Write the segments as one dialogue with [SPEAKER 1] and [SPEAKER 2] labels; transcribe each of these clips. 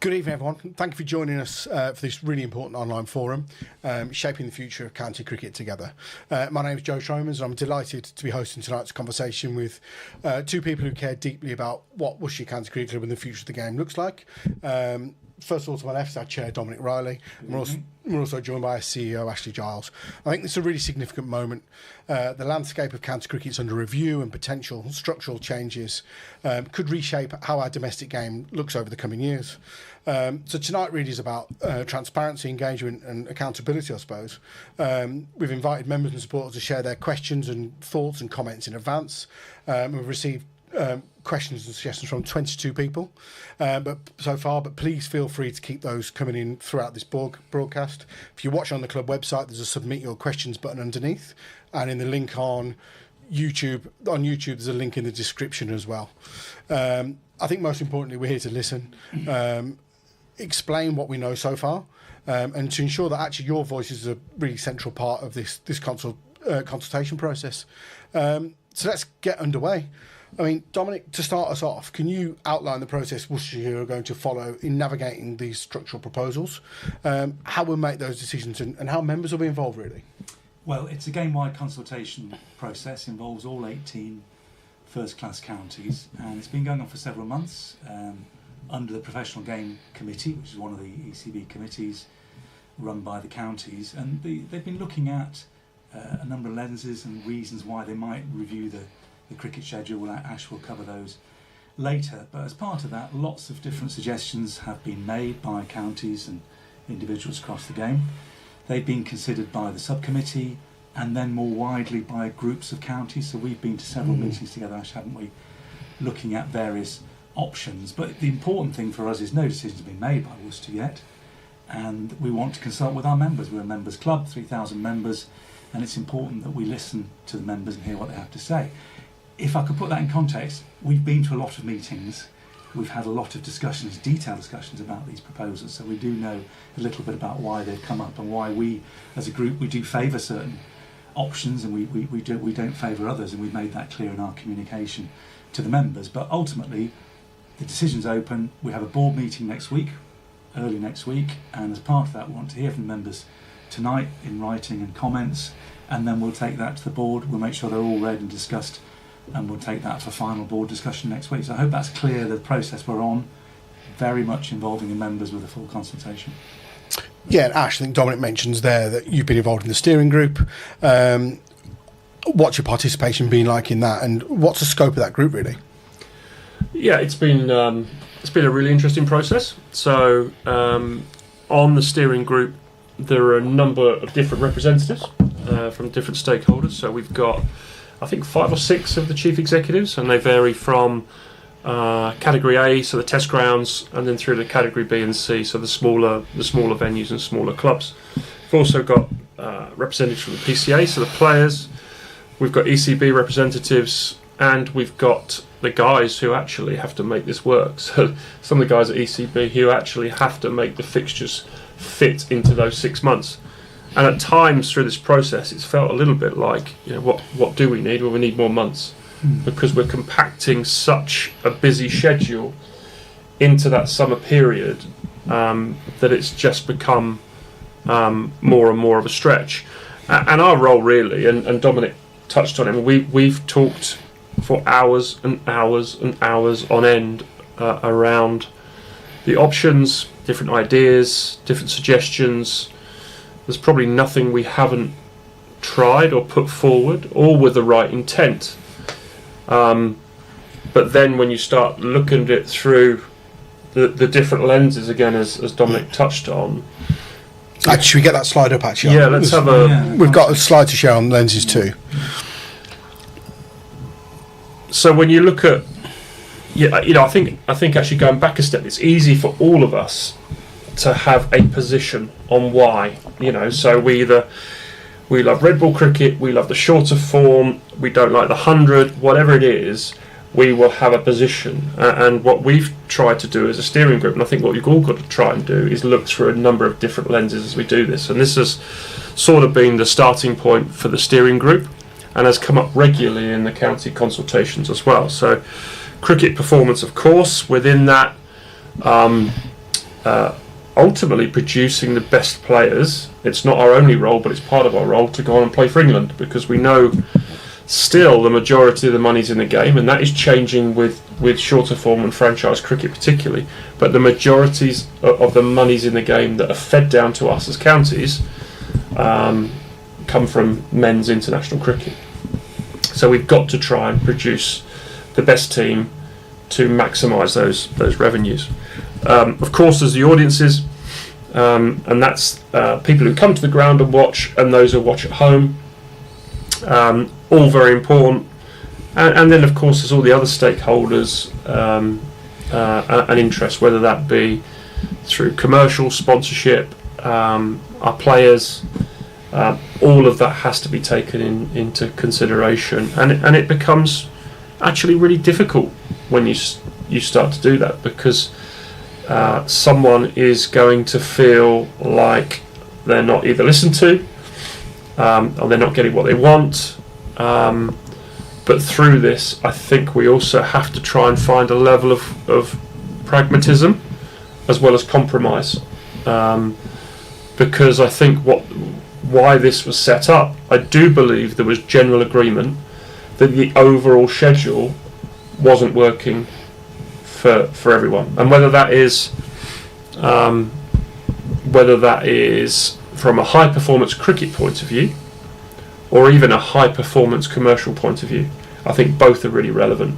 [SPEAKER 1] Good evening, everyone. Thank you for joining us for this really important online forum, Shaping the Future of County Cricket Together. My name is Joe Stromans, and I'm delighted to be hosting tonight's conversation with two people who care deeply about what Worcestershire County Cricket Club and the future of the game looks like. First of all, to my left is our chair, Dominic Riley. And we're also joined by our CEO, Ashley Giles. I think this is a really significant moment. The landscape of county cricket is under review, and potential structural changes could reshape how our domestic game looks over the coming years. So tonight really is about transparency, engagement and accountability, I suppose. We've invited members and supporters to share their questions and thoughts and comments in advance. We've received questions and suggestions from 22 people but please feel free to keep those coming in throughout this broadcast. If you watch on the club website, there's a submit your questions button underneath, and in the link on YouTube there's a link in the description as well. I think most importantly, we're here to listen, explain what we know so far, and to ensure that actually your voice is a really central part of this consultation process. So let's get underway. I mean, Dominic, to start us off, can you outline the process Worcestershire are going to follow in navigating these structural proposals, how we'll make those decisions and how members will be involved, really?
[SPEAKER 2] Well, it's a game-wide consultation process, involves all 18 first-class counties, and it's been going on for several months under the Professional Game Committee, which is one of the ECB committees run by the counties, and they've been looking at a number of lenses and reasons why they might review the cricket schedule. Ash will cover those later, but as part of that, lots of different suggestions have been made by counties and individuals across the game. They've been considered by the subcommittee and then more widely by groups of counties, so we've been to several meetings together, Ash, haven't we, looking at various options. But the important thing for us is no decisions have been made by Worcester yet, and we want to consult with our members. We're a members club, 3,000 members, and it's important that we listen to the members and hear what they have to say. If I could put that in context, we've been to a lot of meetings, we've had a lot of discussions, detailed discussions about these proposals, so we do know a little bit about why they've come up and why we, as a group, we do favour certain options and we don't favour others, and we've made that clear in our communication to the members. But ultimately, the decision's open. We have a board meeting next week, early next week, and as part of that, we want to hear from members tonight in writing and comments, and then we'll take that to the board. We'll make sure they're all read and discussed, and we'll take that for final board discussion next week. So I hope that's clear, the process we're on, very much involving the members with a full consultation.
[SPEAKER 1] Yeah, and Ash, I think Dominic mentions there that you've been involved in the steering group. What's your participation been like in that, and what's the scope of that group, really?
[SPEAKER 3] Yeah, it's been a really interesting process. So on the steering group, there are a number of different representatives from different stakeholders. So we've got, I think, 5 or 6 of the chief executives, and they vary from category A, so the test grounds, and then through to category B and C, so the smaller venues and smaller clubs. We've also got representatives from the PCA, so the players. We've got ECB representatives, and we've got the guys who actually have to make this work. So some of the guys at ECB who actually have to make the fixtures fit into those 6 months. And at times through this process, it's felt a little bit like, what do we need? Well, we need more months, because we're compacting such a busy schedule into that summer period that it's just become more and more of a stretch. And our role really, and Dominic touched on it, we've talked for hours and hours and hours on end around the options, different ideas, different suggestions. There's probably nothing we haven't tried or put forward, all with the right intent. But then when you start looking at it through the different lenses, again, as Dominic touched on.
[SPEAKER 1] Actually, should we get that slide up, actually?
[SPEAKER 3] Yeah, let's have
[SPEAKER 1] We've got a slide to share on lenses too.
[SPEAKER 3] So when you look at, I think actually going back a step, it's easy for all of us to have a position on why, so we love red ball cricket, we love the shorter form, we don't like the 100, whatever it is, we will have a position. And what we've tried to do as a steering group, and I think what you've all got to try and do, is look through a number of different lenses as we do this. And this has sort of been the starting point for the steering group, and has come up regularly in the county consultations as well. So cricket performance, of course, within that, ultimately producing the best players. It's not our only role, but it's part of our role to go on and play for England, because we know still the majority of the money's in the game, and that is changing with shorter form and franchise cricket particularly. But the majorities of the monies in the game that are fed down to us as counties come from men's international cricket. So we've got to try and produce the best team to maximise those revenues. Of course, there's the audiences, and that's people who come to the ground and watch, and those who watch at home. All very important. And then, of course, there's all the other stakeholders and interests, whether that be through commercial sponsorship, our players. All of that has to be taken into consideration, and it becomes actually really difficult when you start to do that, because someone is going to feel like they're not either listened to, or they're not getting what they want. But through this, I think we also have to try and find a level of pragmatism as well as compromise, because I think why this was set up, I do believe there was general agreement that the overall schedule wasn't working for everyone, and whether that is from a high performance cricket point of view or even a high performance commercial point of view, I think both are really relevant.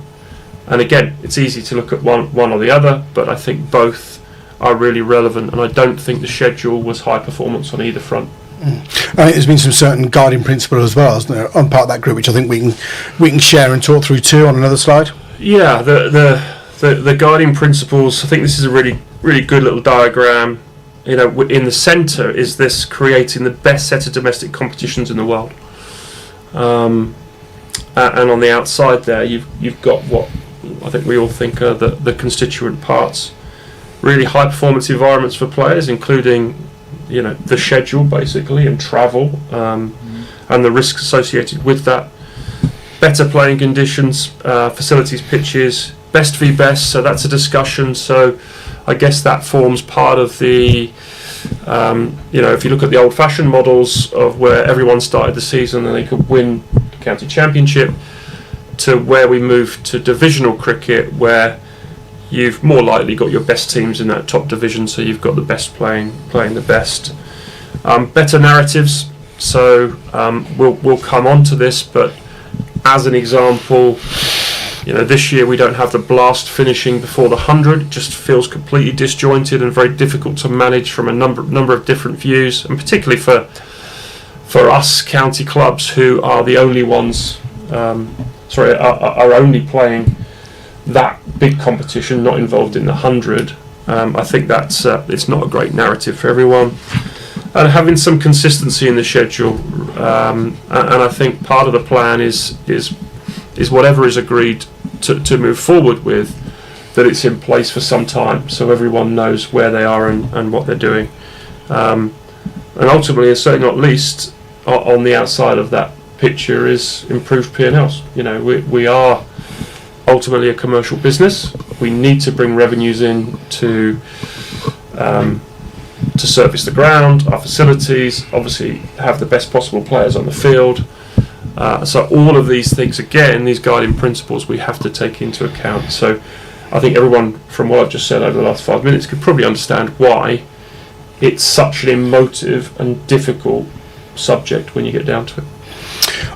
[SPEAKER 3] And again, it's easy to look at one or the other, but I think both are really relevant, and I don't think the schedule was high performance on either front.
[SPEAKER 1] I think there's been some certain guiding principle as well, isn't there, on part of that group, which I think we can share and talk through too on another slide.
[SPEAKER 3] Yeah, the guiding principles. I think this is a really good little diagram. You know, in the centre is this creating the best set of domestic competitions in the world, and on the outside there, you've got what I think we all think are the constituent parts. Really high performance environments for players, including, you know, the schedule basically, and travel, and the risks associated with that. Better playing conditions, facilities, pitches, best v best. So that's a discussion. So I guess that forms part of the, you know, if you look at the old-fashioned models of where everyone started the season and they could win the county championship, to where we moved to divisional cricket, where you've more likely got your best teams in that top division, so you've got the best playing the best. Better narratives, so we'll come on to this, but as an example, you know, this year we don't have the Blast finishing before the 100. It just feels completely disjointed and very difficult to manage from a number of different views, and particularly for us county clubs who are the only ones, are only playing that big competition, not involved in the 100. I think that's it's not a great narrative for everyone, and having some consistency in the schedule, and I think part of the plan is whatever is agreed to move forward with, that it's in place for some time, so everyone knows where they are and what they're doing, and ultimately, and certainly not least, on the outside of that picture is improved P&Ls. You know, we are ultimately a commercial business. We need to bring revenues in to service the ground, our facilities, obviously have the best possible players on the field. So all of these things, again, these guiding principles, we have to take into account. So I think everyone, from what I've just said over the last 5 minutes, could probably understand why it's such an emotive and difficult subject when you get down to it.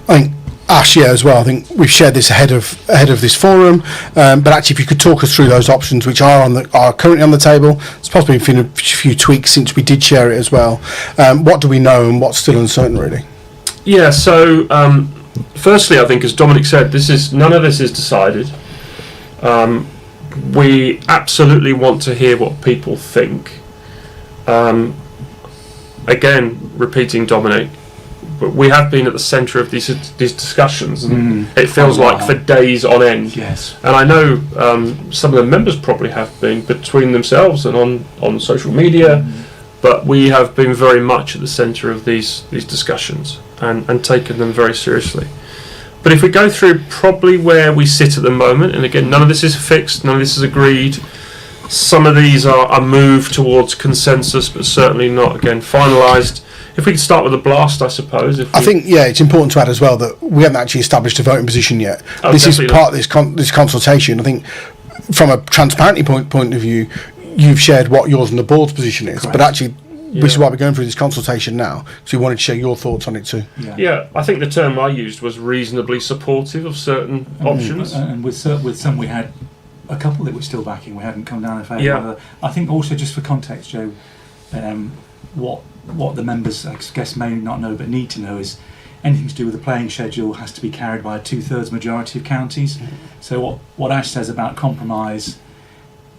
[SPEAKER 1] I think Ash, yeah, as well. I think we've shared this ahead of this forum, but actually, if you could talk us through those options which are currently on the table. It's possibly been a few tweaks since we did share it as well. What do we know and what's still uncertain, really?
[SPEAKER 3] Yeah. So, firstly, I think, as Dominic said, none of this is decided. We absolutely want to hear what people think. Again, repeating Dominic, but we have been at the centre of these discussions, and it feels like for days on end.
[SPEAKER 2] Yes.
[SPEAKER 3] And I know some of the members probably have been between themselves and on social media, but we have been very much at the centre of these discussions and taken them very seriously. But if we go through probably where we sit at the moment, and again, none of this is fixed, none of this is agreed, some of these are a move towards consensus, but certainly not, again, finalised. If we could start with the Blast, I suppose.
[SPEAKER 1] I think, it's important to add as well that we haven't actually established a voting position yet. This is part of this consultation. I think from a transparency point of view, you've shared what yours and the board's position is. Correct. But actually, this is why we're going through this consultation now, because we wanted to share your thoughts on it too.
[SPEAKER 3] Yeah, I think the term I used was reasonably supportive of certain options.
[SPEAKER 2] And with some we had a couple that we're still backing. We hadn't come down in favour of. I think also, just for context, Joe, what the members, I guess, may not know but need to know is anything to do with the playing schedule has to be carried by a 2/3 majority of counties. So what Ash says about compromise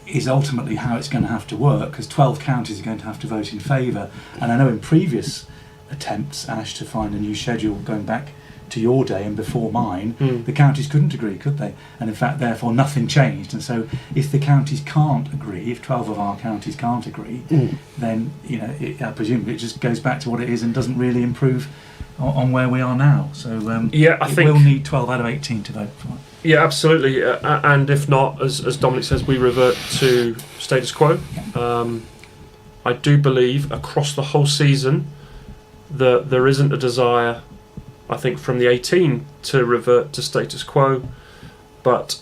[SPEAKER 2] is ultimately how it's going to have to work, because 12 counties are going to have to vote in favour. And I know in previous attempts, Ash, to find a new schedule going back to your day and before mine, the counties couldn't agree, could they? And in fact, therefore, nothing changed. And so if the counties can't agree, if 12 of our counties can't agree, then I presume it just goes back to what it is and doesn't really improve on where we are now. So I think we'll need 12 out of 18 to vote for it.
[SPEAKER 3] Yeah, absolutely. And if not, as Dominic says, we revert to status quo. I do believe across the whole season that there isn't a desire, I think, from the 18 to revert to status quo, but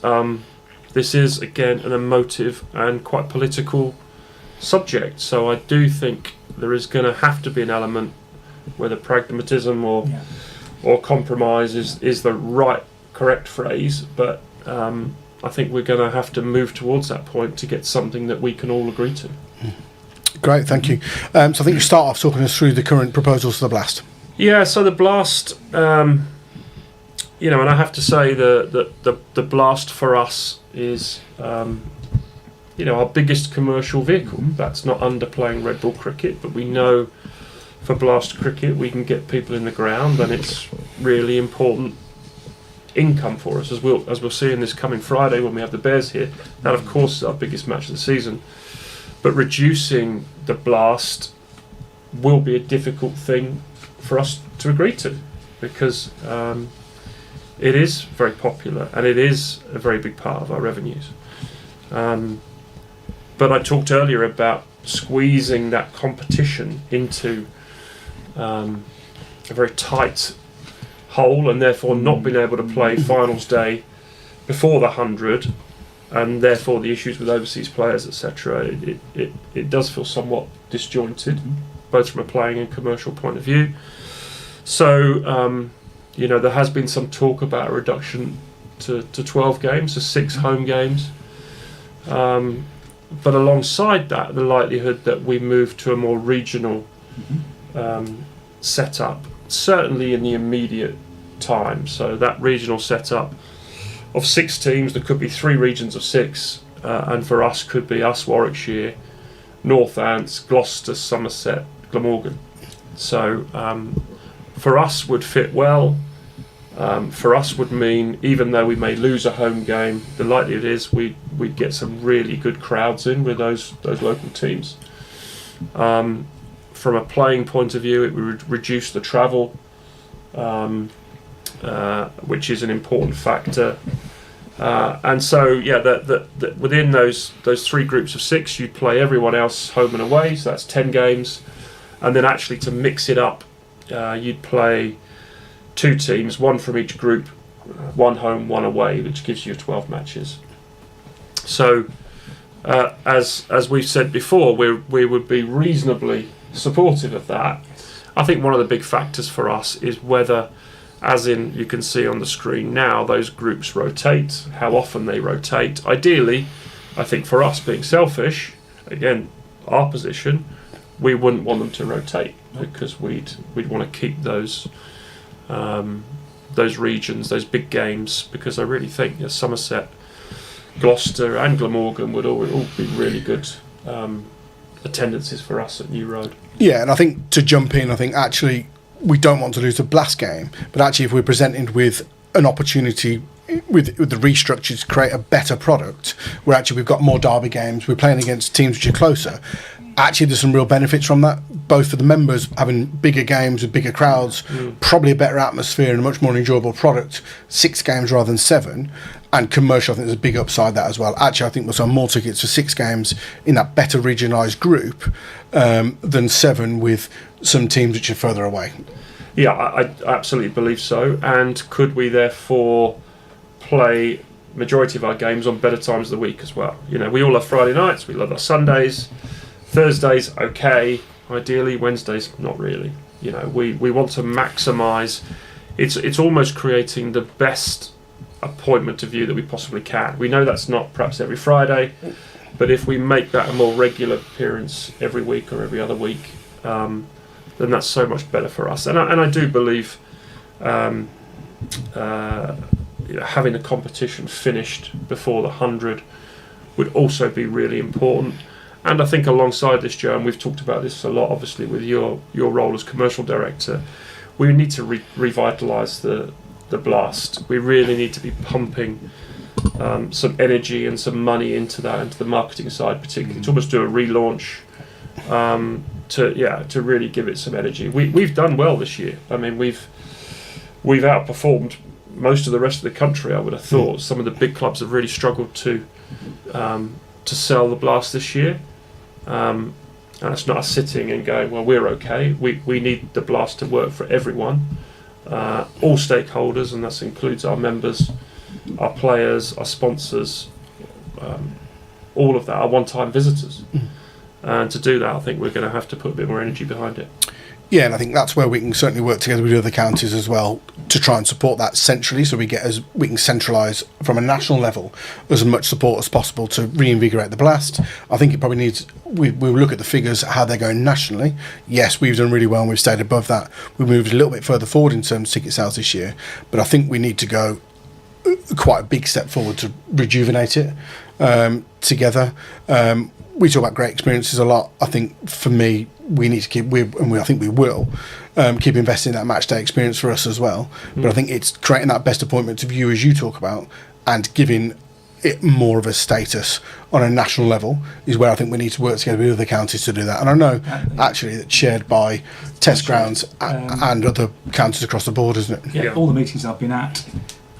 [SPEAKER 3] this is again an emotive and quite political subject, so I do think there is going to have to be an element, whether pragmatism or compromise is the correct phrase, but I think we're going to have to move towards that point to get something that we can all agree to.
[SPEAKER 1] Great, thank you. So I think you start off talking us through the current proposals for the Blast.
[SPEAKER 3] Yeah, so the Blast, and I have to say the Blast for us is, our biggest commercial vehicle. That's not underplaying Red Bull Cricket, but we know for Blast Cricket we can get people in the ground, and it's really important income for us, as we'll see in this coming Friday when we have the Bears here. That, of course, is our biggest match of the season. But reducing the Blast will be a difficult thing for us to agree to, because it is very popular and it is a very big part of our revenues. But I talked earlier about squeezing that competition into a very tight hole, and therefore not being able to play finals day before the 100, and therefore the issues with overseas players, etc. It does feel somewhat disjointed, both from a playing and commercial point of view. So there has been some talk about a reduction to 12 games, to 6 home games, but alongside that, the likelihood that we move to a more regional setup, certainly in the immediate time. So that regional setup of 6 teams, there could be 3 regions of 6, and for us could be us, Warwickshire, North Ants, Gloucester, Somerset, Glamorgan. So for us would fit well. For us would mean, even though we may lose a home game, the likelihood is we'd get some really good crowds in with those local teams. From a playing point of view, it would reduce the travel, which is an important factor. And so, that within those 3 groups of 6, you'd play everyone else home and away, so that's 10 games. And then actually to mix it up, you'd play 2 teams, 1 from each group, 1 home, 1 away, which gives you 12 matches. So, as we've said before, we would be reasonably supportive of that. I think one of the big factors for us is whether, as in you can see on the screen now, those groups rotate, how often they rotate. Ideally, I think for us, being selfish, again, our position, we wouldn't want them to rotate, because we'd want to keep those regions, those big games, because I really think Somerset, Gloucester and Glamorgan would all be really good attendances for us at New Road.
[SPEAKER 1] Yeah, and I think to jump in, I think actually we don't want to lose a Blast game, but actually if we're presented with an opportunity with the restructure to create a better product, where actually we've got more derby games, we're playing against teams which are closer, actually there's some real benefits from that, both for the members having bigger games with bigger crowds, probably a better atmosphere and a much more enjoyable product, 6 games rather than 7, and commercial, I think there's a big upside that as well. Actually, I think we'll sell more tickets for 6 games in that better regionalised group than 7 with some teams which are further away.
[SPEAKER 3] Yeah, I absolutely believe so. And could we therefore play majority of our games on better times of the week as well? You know, we all love Friday nights, we love our Sundays, Thursdays, okay. Ideally, Wednesdays, not really. You know, we want to maximise. It's almost creating the best appointment of view that we possibly can. We know that's not perhaps every Friday, but if we make that a more regular appearance every week or every other week, then that's so much better for us. And I do believe having the competition finished before the 100 would also be really important. And I think alongside this, Joe, and we've talked about this a lot, obviously, with your role as commercial director, we need to revitalise the Blast. We really need to be pumping some energy and some money into the marketing side, particularly to almost do a relaunch, to really give it some energy. We've done well this year. I mean, we've outperformed most of the rest of the country. I would have thought some of the big clubs have really struggled to sell the Blast this year. And it's not us sitting and going, well, we're okay. We need the Blast to work for everyone. All stakeholders, and that includes our members, our players, our sponsors, all of that, our one-time visitors. And to do that, I think we're going to have to put a bit more energy behind it.
[SPEAKER 1] Yeah, and I think that's where we can certainly work together with the other counties as well to try and support that centrally, so we can centralise from a national level as much support as possible to reinvigorate the Blast. I think it probably needs. We'll look at the figures, how they're going nationally. Yes, we've done really well and we've stayed above that. We moved a little bit further forward in terms of ticket sales this year, but I think we need to go quite a big step forward to rejuvenate it together. We talk about great experiences a lot. I think for me, we need to keep, I think we will, keep investing in that match day experience for us as well. But I think it's creating that best appointment of you, as you talk about, and giving it more of a status on a national level is where I think we need to work together with other counties to do that. And I know actually that's shared by Test Grounds and other counties across the board, isn't it?
[SPEAKER 2] Yeah, all the meetings I've been at,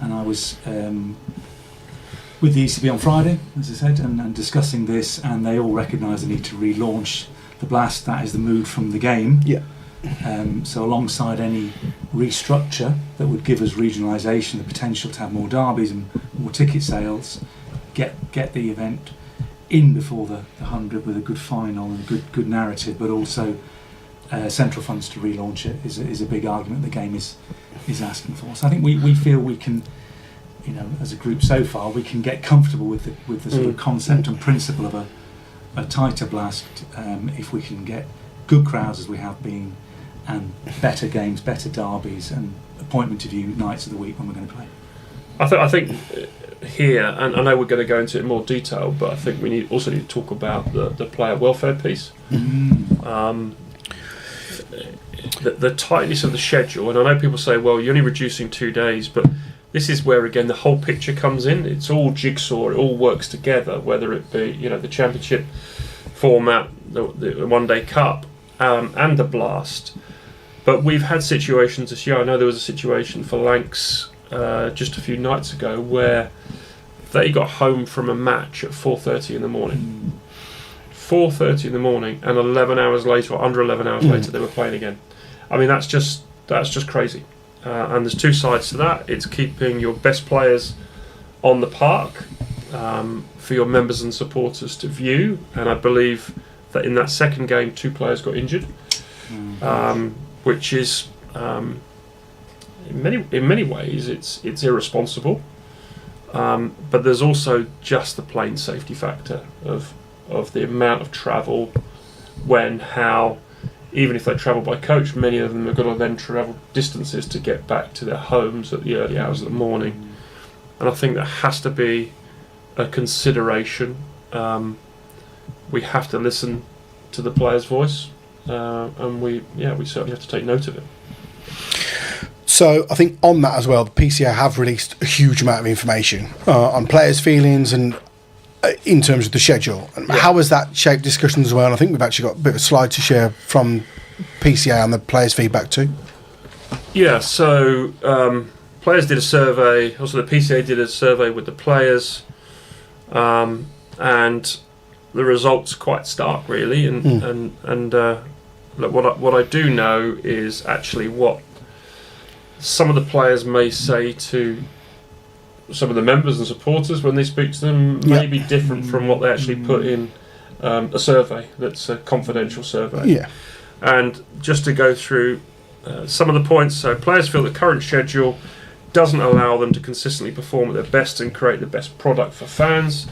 [SPEAKER 2] and I was with the ECB on Friday, as I said, and discussing this, and they all recognise the need to relaunch the Blast. That is the mood from the game.
[SPEAKER 1] Yeah.
[SPEAKER 2] So alongside any restructure that would give us regionalisation, the potential to have more derbies and more ticket sales, get the event in before the 100 with a good final and good narrative, but also central funds to relaunch it is a big argument the game is asking for. So I think we feel we can, you know, as a group so far, we can get comfortable with the sort of concept and principle of a tighter Blast if we can get good crowds as we have been, and better games, better derbies, and appointment of you nights of the week when we're going to play.
[SPEAKER 3] I think here, and I know we're going to go into it in more detail, but I think we also need to talk about the player welfare piece. The tightness of the schedule, and I know people say, well, you're only reducing 2 days, but this is where, again, the whole picture comes in. It's all jigsaw, it all works together, whether it be, you know, the championship format, the one-day cup, and the Blast. But we've had situations this year. I know there was a situation for Lancs just a few nights ago where they got home from a match at 4:30 in the morning. 4:30 in the morning, and 11 hours later, or under 11 hours later, they were playing again. I mean, that's just crazy. And there's two sides to that. It's keeping your best players on the park for your members and supporters to view. And I believe that in that second game, 2 players got injured, which is in many ways it's irresponsible. But there's also just the plain safety factor of the amount of travel, when, how. Even if they travel by coach, many of them are going to then travel distances to get back to their homes at the early hours of the morning. And I think that has to be a consideration. We have to listen to the player's voice, and we certainly have to take note of it.
[SPEAKER 1] So I think on that as well, the PCA have released a huge amount of information on players' feelings and in terms of the schedule. How has that shaped discussions as well? And I think we've actually got a bit of a slide to share from PCA on the players' feedback too.
[SPEAKER 3] Yeah, so players did a survey. Also, the PCA did a survey with the players, and the results quite stark, really. And look, what I do know is actually what some of the players may say to some of the members and supporters when they speak to them may be different from what they actually put in a survey that's a confidential survey.
[SPEAKER 1] Yeah.
[SPEAKER 3] And just to go through some of the points, so players feel the current schedule doesn't allow them to consistently perform at their best and create the best product for fans.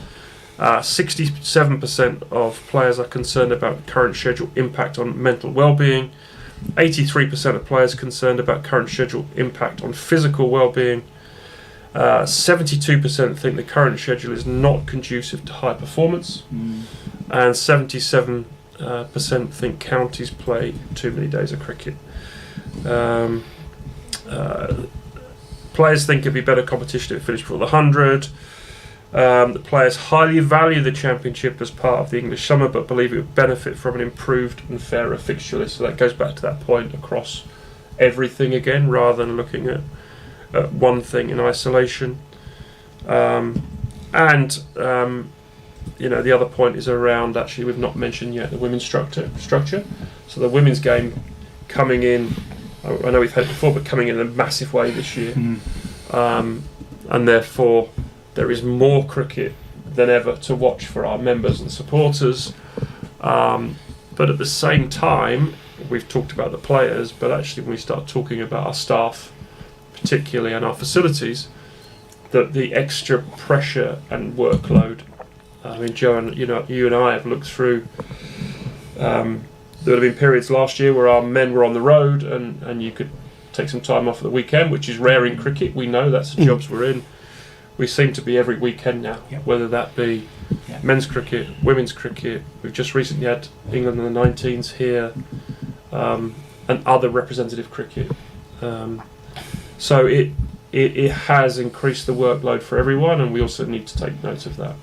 [SPEAKER 3] 67% of players are concerned about current schedule impact on mental well-being. 83% of players concerned about current schedule impact on physical well-being. 72% think the current schedule is not conducive to high performance, and 77% think counties play too many days of cricket. Players think it'd be better competition if it finished before the 100. The players highly value the championship as part of the English summer, but believe it would benefit from an improved and fairer fixture list. So that goes back to that point across everything again, rather than looking at one thing in isolation. The other point is around, actually we've not mentioned yet, the women's structure. So the women's game coming in, I know we've had it before, but coming in a massive way this year. And therefore there is more cricket than ever to watch for our members and supporters. But at the same time, we've talked about the players, but actually when we start talking about our staff, particularly, and our facilities, that the extra pressure and workload. I mean, Joe, and you and I have looked through. There have been periods last year where our men were on the road, and you could take some time off at the weekend, which is rare in cricket. We know that's the jobs we're in. We seem to be every weekend now, whether that be men's cricket, women's cricket. We've just recently had England in the 19s here, and other representative cricket. So it has increased the workload for everyone, and we also need to take note of that.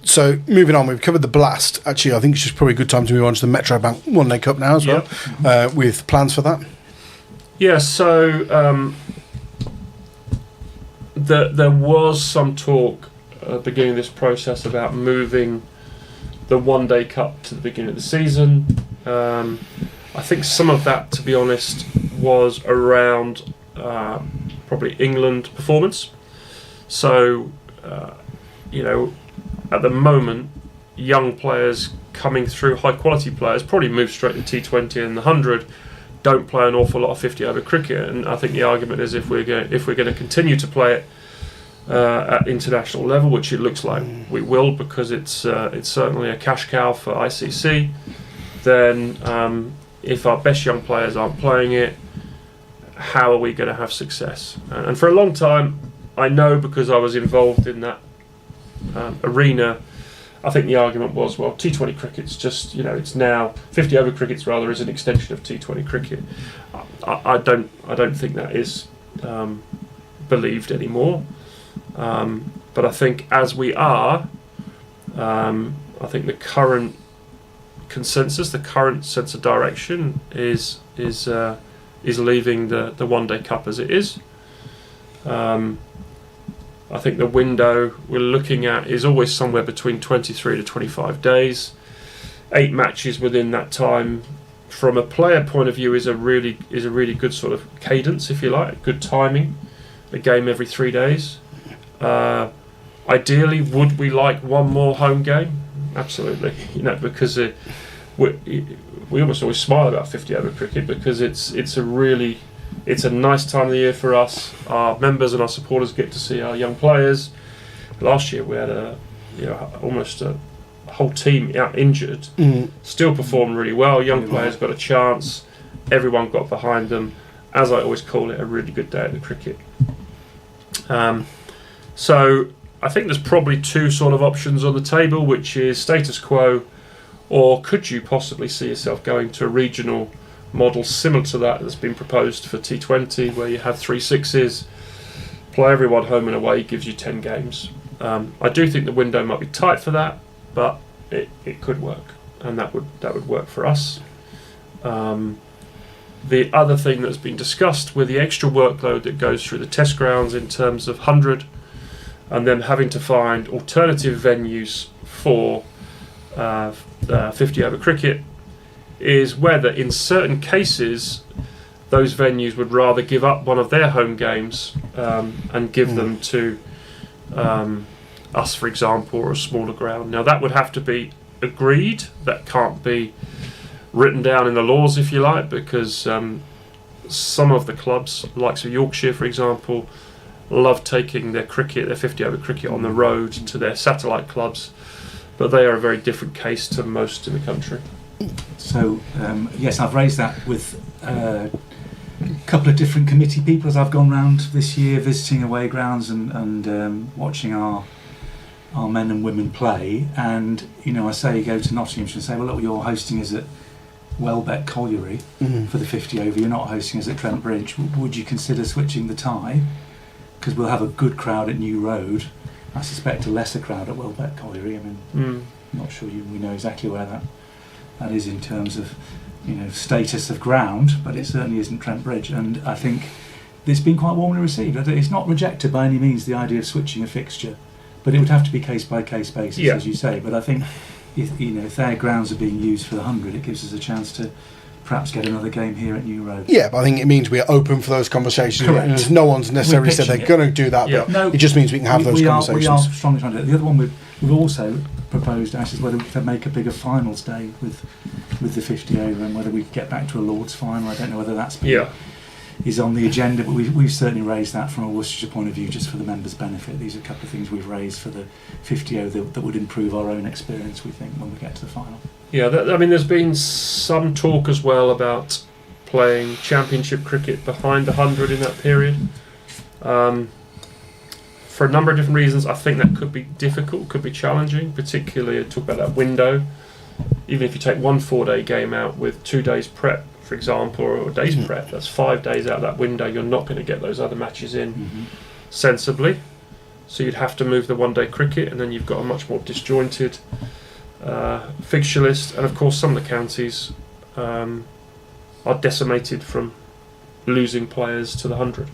[SPEAKER 1] So moving on, we've covered the Blast. Actually, I think it's just probably a good time to move on to the Metro Bank One Day Cup now as well, with plans for that.
[SPEAKER 3] Yeah, so there was some talk at the beginning of this process about moving the One Day Cup to the beginning of the season. I think some of that, to be honest, was around probably England performance. So, at the moment, young players coming through, high quality players, probably move straight to T20 and the 100, don't play an awful lot of 50 over cricket. And I think the argument is if we're going to continue to play it at international level, which it looks like we will, because it's certainly a cash cow for ICC, then if our best young players aren't playing it, how are we going to have success? And for a long time, I know, because I was involved in that arena, I think the argument was, well, T20 cricket's just, it's now 50 over cricket's rather is an extension of T20 cricket. I don't think that is believed anymore. But I think as we are, I think the current consensus, the current sense of direction is leaving the One Day Cup as it is. I think the window we're looking at is always somewhere between 23 to 25 days. 8 matches within that time, from a player point of view, is a really good sort of cadence, if you like, good timing. A game every 3 days. Ideally, would we like one more home game? Absolutely, because we almost always smile about 50 over cricket, because it's a nice time of the year for us. Our members and our supporters get to see our young players. Last year we had almost a whole team out injured, still performed really well. Young players got a chance. Everyone got behind them. As I always call it, a really good day at the cricket. So I think there's probably 2 sort of options on the table, which is status quo, or could you possibly see yourself going to a regional model similar to that that's been proposed for T20, where you have 3 sixes, play everyone home and away, gives you 10 games. I do think the window might be tight for that, but it could work, and that would work for us. The other thing that's been discussed with the extra workload that goes through the test grounds in terms of 100 and then having to find alternative venues for 50 over cricket is whether in certain cases those venues would rather give up one of their home games and give them to us, for example, or a smaller ground. Now that would have to be agreed. That can't be written down in the laws, if you like, because some of the clubs, likes of Yorkshire, for example, love taking their 50 over cricket on the road to their satellite clubs, but they are a very different case to most in the country.
[SPEAKER 2] So yes, I've raised that with a couple of different committee people as I've gone round this year, visiting away grounds and watching our men and women play. And I say go to Nottinghamshire and say, well, look, you're hosting us at Welbeck Colliery for the 50 over. You're not hosting us at Trent Bridge. Would you consider switching the tie? Because we'll have a good crowd at New Road. I suspect a lesser crowd at Welbeck Colliery. I mean, I'm not sure we know exactly where that is in terms of status of ground, but it certainly isn't Trent Bridge. And I think it's been quite warmly received. It's not rejected by any means, the idea of switching a fixture, but it would have to be case by case basis, as you say. But I think if their grounds are being used for the 100, it gives us a chance to perhaps get another game here at New Road.
[SPEAKER 1] Yeah, but I think it means we're open for those conversations.
[SPEAKER 2] Correct.
[SPEAKER 1] No one's necessarily said they're going to do that, but it just means we can have those conversations.
[SPEAKER 2] We are strongly trying to do it. The other one we've also proposed, Ash, is whether we could make a bigger finals day with the 50 over, and whether we could get back to a Lord's final. I don't know whether that's is on the agenda, but we've certainly raised that from a Worcestershire point of view, just for the members' benefit. These are a couple of things we've raised for the 50 over that would improve our own experience, we think, when we get to the final. Yeah,
[SPEAKER 3] there's been some talk as well about playing championship cricket behind the 100 in that period. For a number of different reasons, I think that could be difficult, could be challenging, particularly talk about that window. Even if you take one 4-day game out with 2 days prep, for example, or a day's prep, that's 5 days out of that window. You're not going to get those other matches in sensibly. So you'd have to move the 1-day cricket, and then you've got a much more disjointed fixture list. And of course, some of the counties are decimated from losing players to the 100.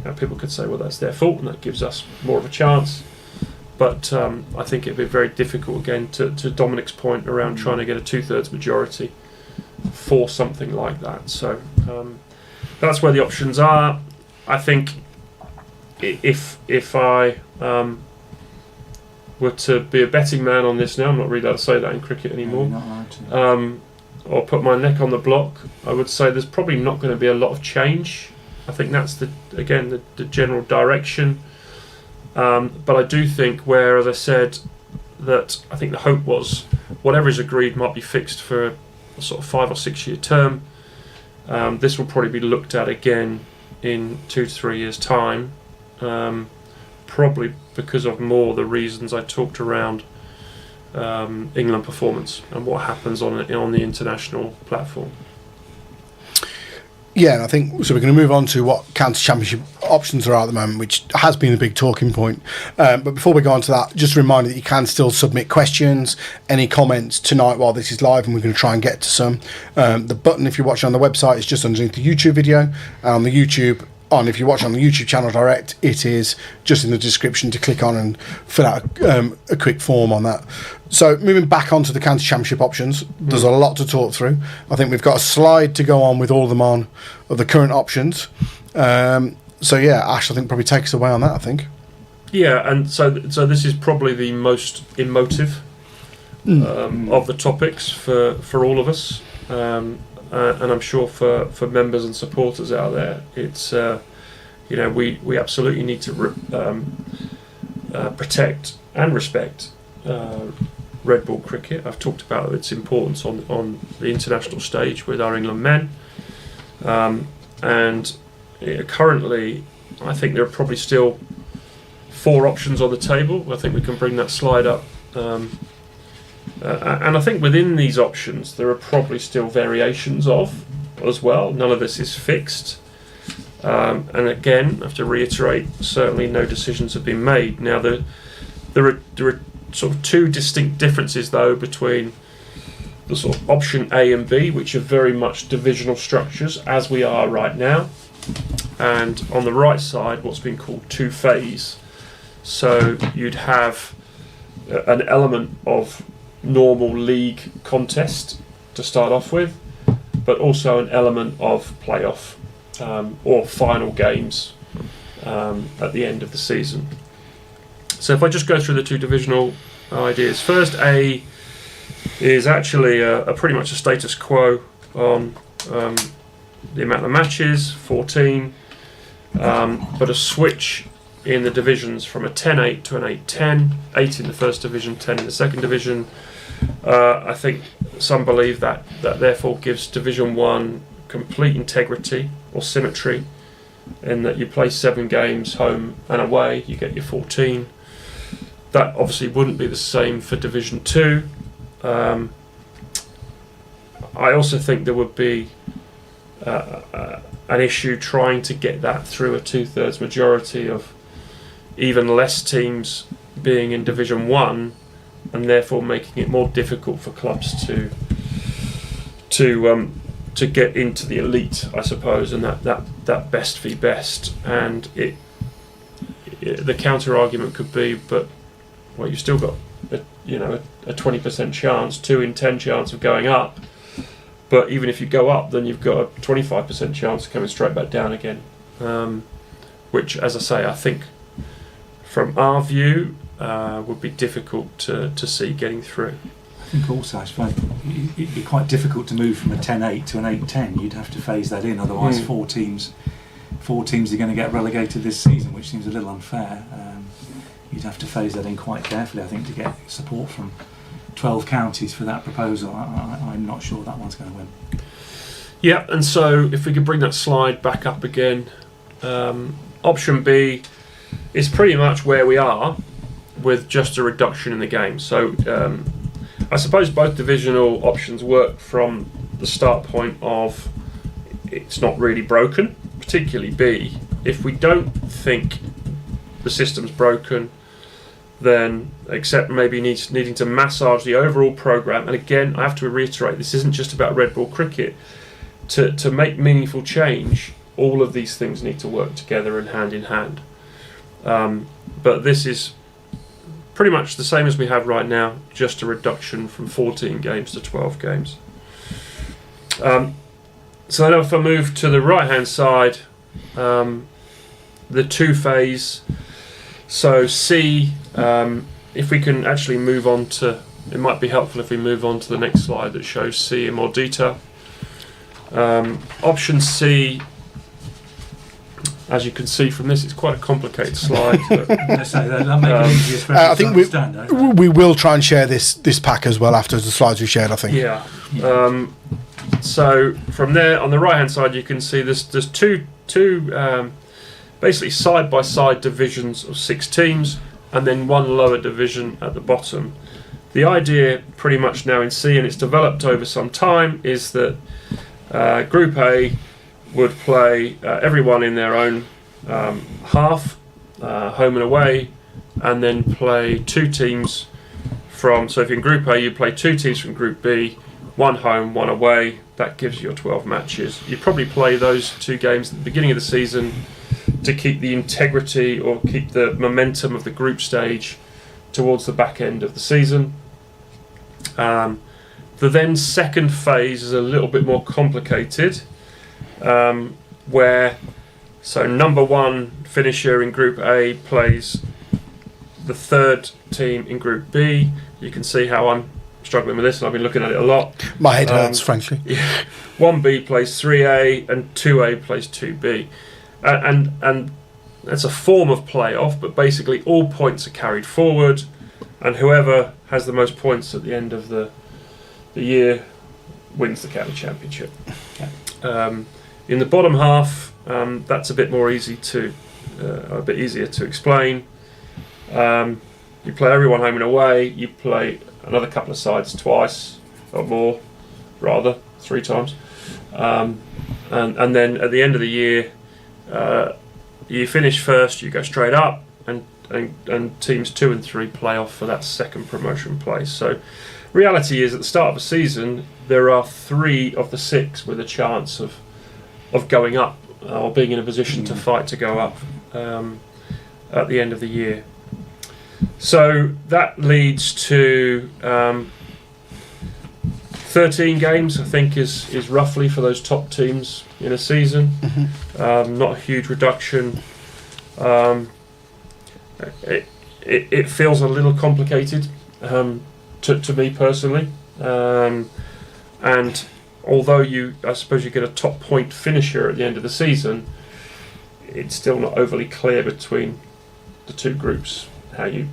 [SPEAKER 3] Now, people could say, well, that's their fault, and that gives us more of a chance. But I think it'd be very difficult, again, to Dominic's point around trying to get a 2/3 majority for something like that. So that's where the options are. I think if I were to be a betting man on this now, I'm not really allowed to say that in cricket anymore, or put my neck on the block, I would say there's probably not going to be a lot of change. I think that's the general direction. But I do think where, as I said, that I think the hope was whatever is agreed might be fixed for a sort of 5 or 6 year term. This will probably be looked at again in 2 to 3 years' time, probably because of more the reasons I talked around England performance and what happens on the international platform.
[SPEAKER 1] Yeah, and I think so. We're going to move on to what county championship options are at the moment, which has been a big talking point. But before we go on to that, just a reminder that you can still submit questions, any comments tonight while this is live, and we're going to try and get to some. The button, if you're watching on the website, is just underneath the YouTube video. And on the YouTube, if you watch on the YouTube channel direct, it is just in the description to click on and fill out a quick form on that. So moving back onto the county championship options, there's a lot to talk through. I think we've got a slide to go on with all of them on of the current options. So yeah, Ash, I think probably take us away on that, I think.
[SPEAKER 3] Yeah, and so this is probably the most emotive of the topics for all of us. And I'm sure for members and supporters out there, it's we absolutely need to protect and respect red ball cricket. I've talked about its importance on the international stage with our England men, and currently I think there are probably still 4 options on the table. I think we can bring that slide up. And I think within these options there are probably still variations of as well. None of this is fixed. And again, I have to reiterate, certainly no decisions have been made. Now there are sort of 2 distinct differences though between the sort of option A and B, which are very much divisional structures as we are right now, and on the right side what's been called two-phase. So you'd have an element of normal league contest to start off with, but also an element of playoff or final games at the end of the season. So if I just go through the two divisional ideas. First, A is actually a pretty much a status quo on the amount of matches, 14, but a switch in the divisions from a 10-8 to an 8-10, 8 in the first division, 10 in the second division. I think some believe that therefore gives Division 1 complete integrity or symmetry, in that you play 7 games home and away, you get your 14. That obviously wouldn't be the same for Division 2. I also think there would be an issue trying to get that through a 2/3 majority of even less teams being in Division 1, and therefore making it more difficult for clubs to get into the elite, I suppose, and that best v best. And the counter argument could be, but well, you've still got a 20% chance, 2 in 10 chance of going up. But even if you go up, then you've got a 25% chance of coming straight back down again. Which, as I say, I think from our view would be difficult to see getting through.
[SPEAKER 2] I think also, I suppose, it'd be quite difficult to move from a 10-8 to an 8-10. You'd have to phase that in, otherwise four teams are going to get relegated this season, which seems a little unfair. You'd have to phase that in quite carefully, I think, to get support from 12 counties for that proposal. I'm not sure that one's going to win.
[SPEAKER 3] Yeah, and so if we could bring that slide back up again, option B is pretty much where we are, with just a reduction in the game. So I suppose both divisional options work from the start point of it's not really broken, particularly B. If we don't think the system's broken, then except maybe needing to massage the overall programme, and again I have to reiterate, this isn't just about red ball cricket. To make meaningful change, all of these things need to work together and hand in hand. But this is pretty much the same as we have right now, just a reduction from 14 games to 12 games. So now if I move to the right hand side, the two-phase. So C, if we can actually move on to, it might be helpful if we move on to the next slide that shows C in more detail. Option C, as you can see from this, it's quite a complicated slide. But,
[SPEAKER 1] I think we will try and share this pack as well after the slides we shared, I think.
[SPEAKER 3] Yeah. So from there, on the right hand side, you can see there's two basically side by side divisions of 6 teams, and then one lower division at the bottom. The idea pretty much now in C, and it's developed over some time, is that Group A would play everyone in their own half, home and away, and then play 2 teams from, so if in Group A you play 2 teams from Group B, 1 home, 1 away, that gives you your 12 matches. You probably play those 2 games at the beginning of the season to keep the integrity or keep the momentum of the group stage towards the back end of the season. The then second phase is a little bit more complicated, where so number 1 finisher in Group A plays the 3rd team in Group B. You can see how I'm struggling with this, and I've been looking at it a lot.
[SPEAKER 1] My head hurts, frankly.
[SPEAKER 3] Yeah. 1B plays 3A and 2A plays 2B. And that's a form of playoff, but basically all points are carried forward, and whoever has the most points at the end of the year wins the county championship. Yeah. In the bottom half, that's a bit easier to explain. You play everyone home and away. You play another couple of sides twice or more, rather 3 times, and then at the end of the year, you finish first, you go straight up, and teams 2 and 3 play off for that second promotion place. So reality is, at the start of a season, there are 3 of the 6 with a chance of going up or being in a position to fight to go up at the end of the year. So that leads to 13 games, I think, is roughly for those top teams in a season. Not a huge reduction. It feels a little complicated to me personally. And although I suppose you get a top point finisher at the end of the season, it's still not overly clear between the 2 groups how you.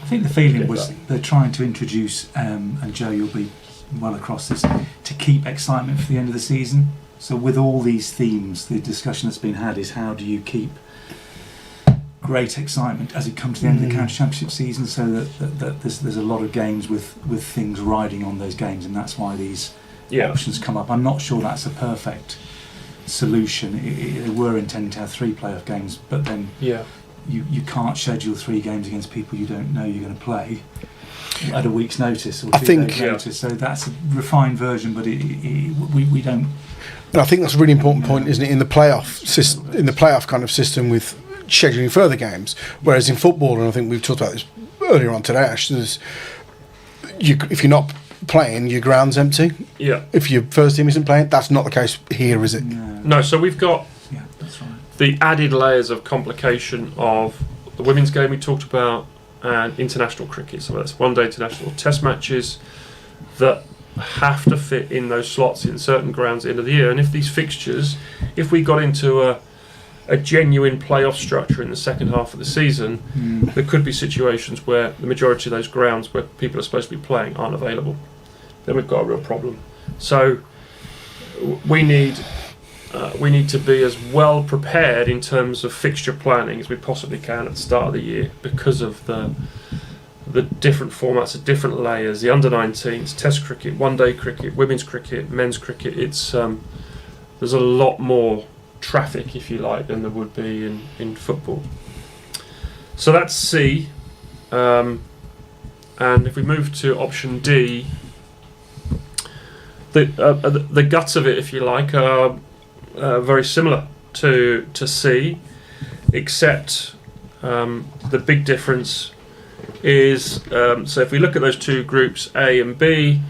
[SPEAKER 2] I think the feeling was they're trying to introduce, and Joe, you'll be well across this, to keep excitement for the end of the season. So with all these themes, the discussion that's been had is how do you keep great excitement as it comes to the end of the county championship season, so that there's a lot of games with things riding on those games, and that's why these options come up. I'm not sure that's a perfect solution. They were intending to have 3 playoff games, but then you can't schedule 3 games against people you don't know you're going to play at a week's notice or 2 days notice. So that's a refined version, but we don't.
[SPEAKER 1] And I think that's a really important point, isn't it, in the playoff kind of system with scheduling further games. Whereas in football, and I think we've talked about this earlier on today, Ash, if you're not playing, your ground's empty.
[SPEAKER 3] Yeah.
[SPEAKER 1] If your first team isn't playing, that's not the case here, is it?
[SPEAKER 3] No. So we've got
[SPEAKER 2] that's right.
[SPEAKER 3] the added layers of complication of the women's game we talked about and international cricket. So that's one-day international test matches that have to fit in those slots in certain grounds at the end of the year. And if these fixtures, if we got into a genuine playoff structure in the second half of the season, there could be situations where the majority of those grounds where people are supposed to be playing aren't available. Then we've got a real problem. So we need to be as well prepared in terms of fixture planning as we possibly can at the start of the year, because of the different formats, the different layers, the under-19s, test cricket, one-day cricket, women's cricket, men's cricket. It's there's a lot more traffic, if you like, than there would be in football. So that's C. And if we move to option D, the guts of it, if you like, are very similar to C, except the big difference is, so if we look at those 2 groups, A and B,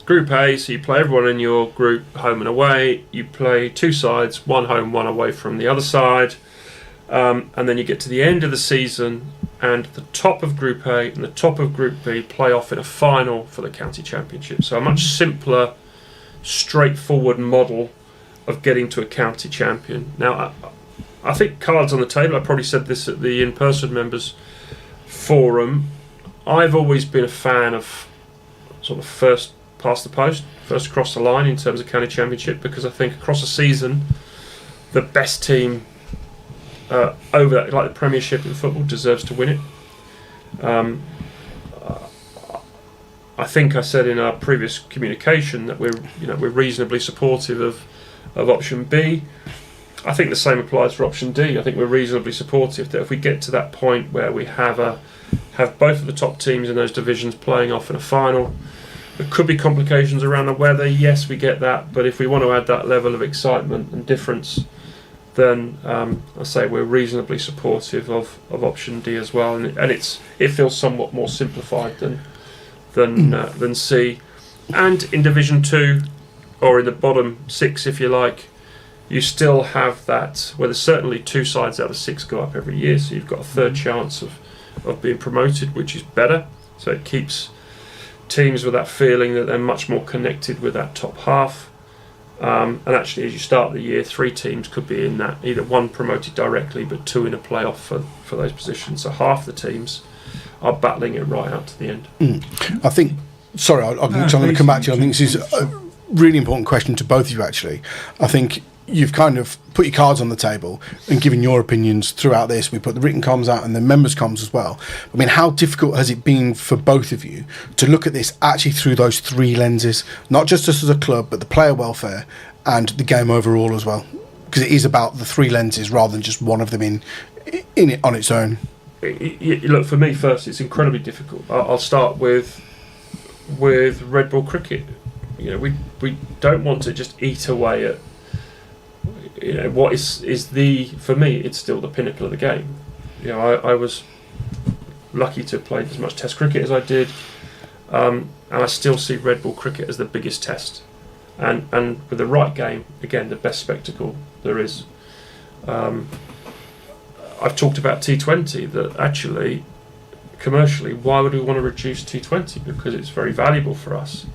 [SPEAKER 3] Group A, so you play everyone in your group home and away. You play 2 sides, one home, one away from the other side. And then you get to the end of the season, and the top of Group A and the top of Group B play off in a final for the county championship. So a much simpler, straightforward model of getting to a county champion. Now, I think cards on the table, I probably said this at the in-person members forum, I've always been a fan of sort of first past the post, first across the line in terms of county championship, because I think across a season the best team over that, like the Premiership in football, deserves to win it. I think I said in our previous communication that we're reasonably supportive of option B. I think the same applies for option D. I think we're reasonably supportive that if we get to that point where we have both of the top teams in those divisions playing off in a final, there could be complications around the weather. Yes, we get that, but if we want to add that level of excitement and difference, then I say we're reasonably supportive of option D as well, and it feels somewhat more simplified than C. And in Division 2, or in the bottom 6, if you like, you still have that where there's certainly 2 sides out of 6 go up every year, so you've got a third chance of being promoted, which is better. So it keeps teams with that feeling that they're much more connected with that top half. And actually, as you start the year, 3 teams could be in that, either 1 promoted directly, but 2 in a playoff for those positions. So half the teams are battling it right out to the end.
[SPEAKER 1] I think, sorry, I'm going to come back to you. I think this is a really important question to both of you, actually. I think you've kind of put your cards on the table and given your opinions throughout this. We put the written comms out and the members' comms as well. I mean, how difficult has it been for both of you to look at this actually through those 3 lenses, not just us as a club, but the player welfare and the game overall as well? Because it is about the 3 lenses rather than just one of them in it on its own.
[SPEAKER 3] look, for me first, it's incredibly difficult. I'll start with red ball cricket. We don't want to just eat away at what is for me, it's still the pinnacle of the game. I was lucky to have played as much Test cricket as I did, and I still see red ball cricket as the biggest test, and with the right game, again, the best spectacle there is. I've talked about T20, that actually commercially, why would we want to reduce T20? Because it's very valuable for us.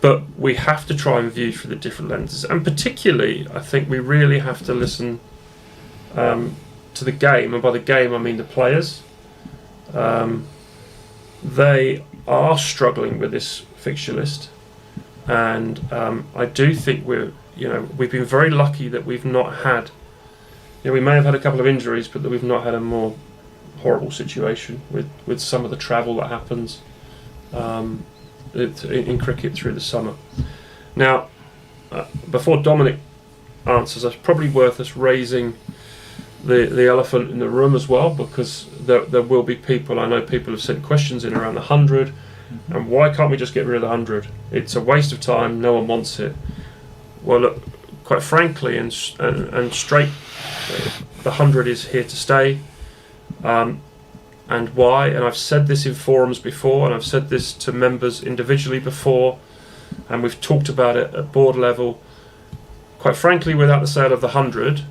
[SPEAKER 3] But we have to try and view through the different lenses, and particularly, I think we really have to listen to the game, and by the game I mean the players. They are struggling with this fixture list, and I do think we've been very lucky that we've not had. We may have had a couple of injuries, but that we've not had a more horrible situation with some of the travel that happens in cricket through the summer. Now, before Dominic answers, it's probably worth us raising the elephant in the room as well, because there will be people, I know people have sent questions in around the 100, and why can't we just get rid of the 100? It's a waste of time, no one wants it. Well, look, quite frankly and straight, the 100 is here to stay. And why? And I've said this in forums before, and I've said this to members individually before, and we've talked about it at board level. Quite frankly, without the sale of the 100,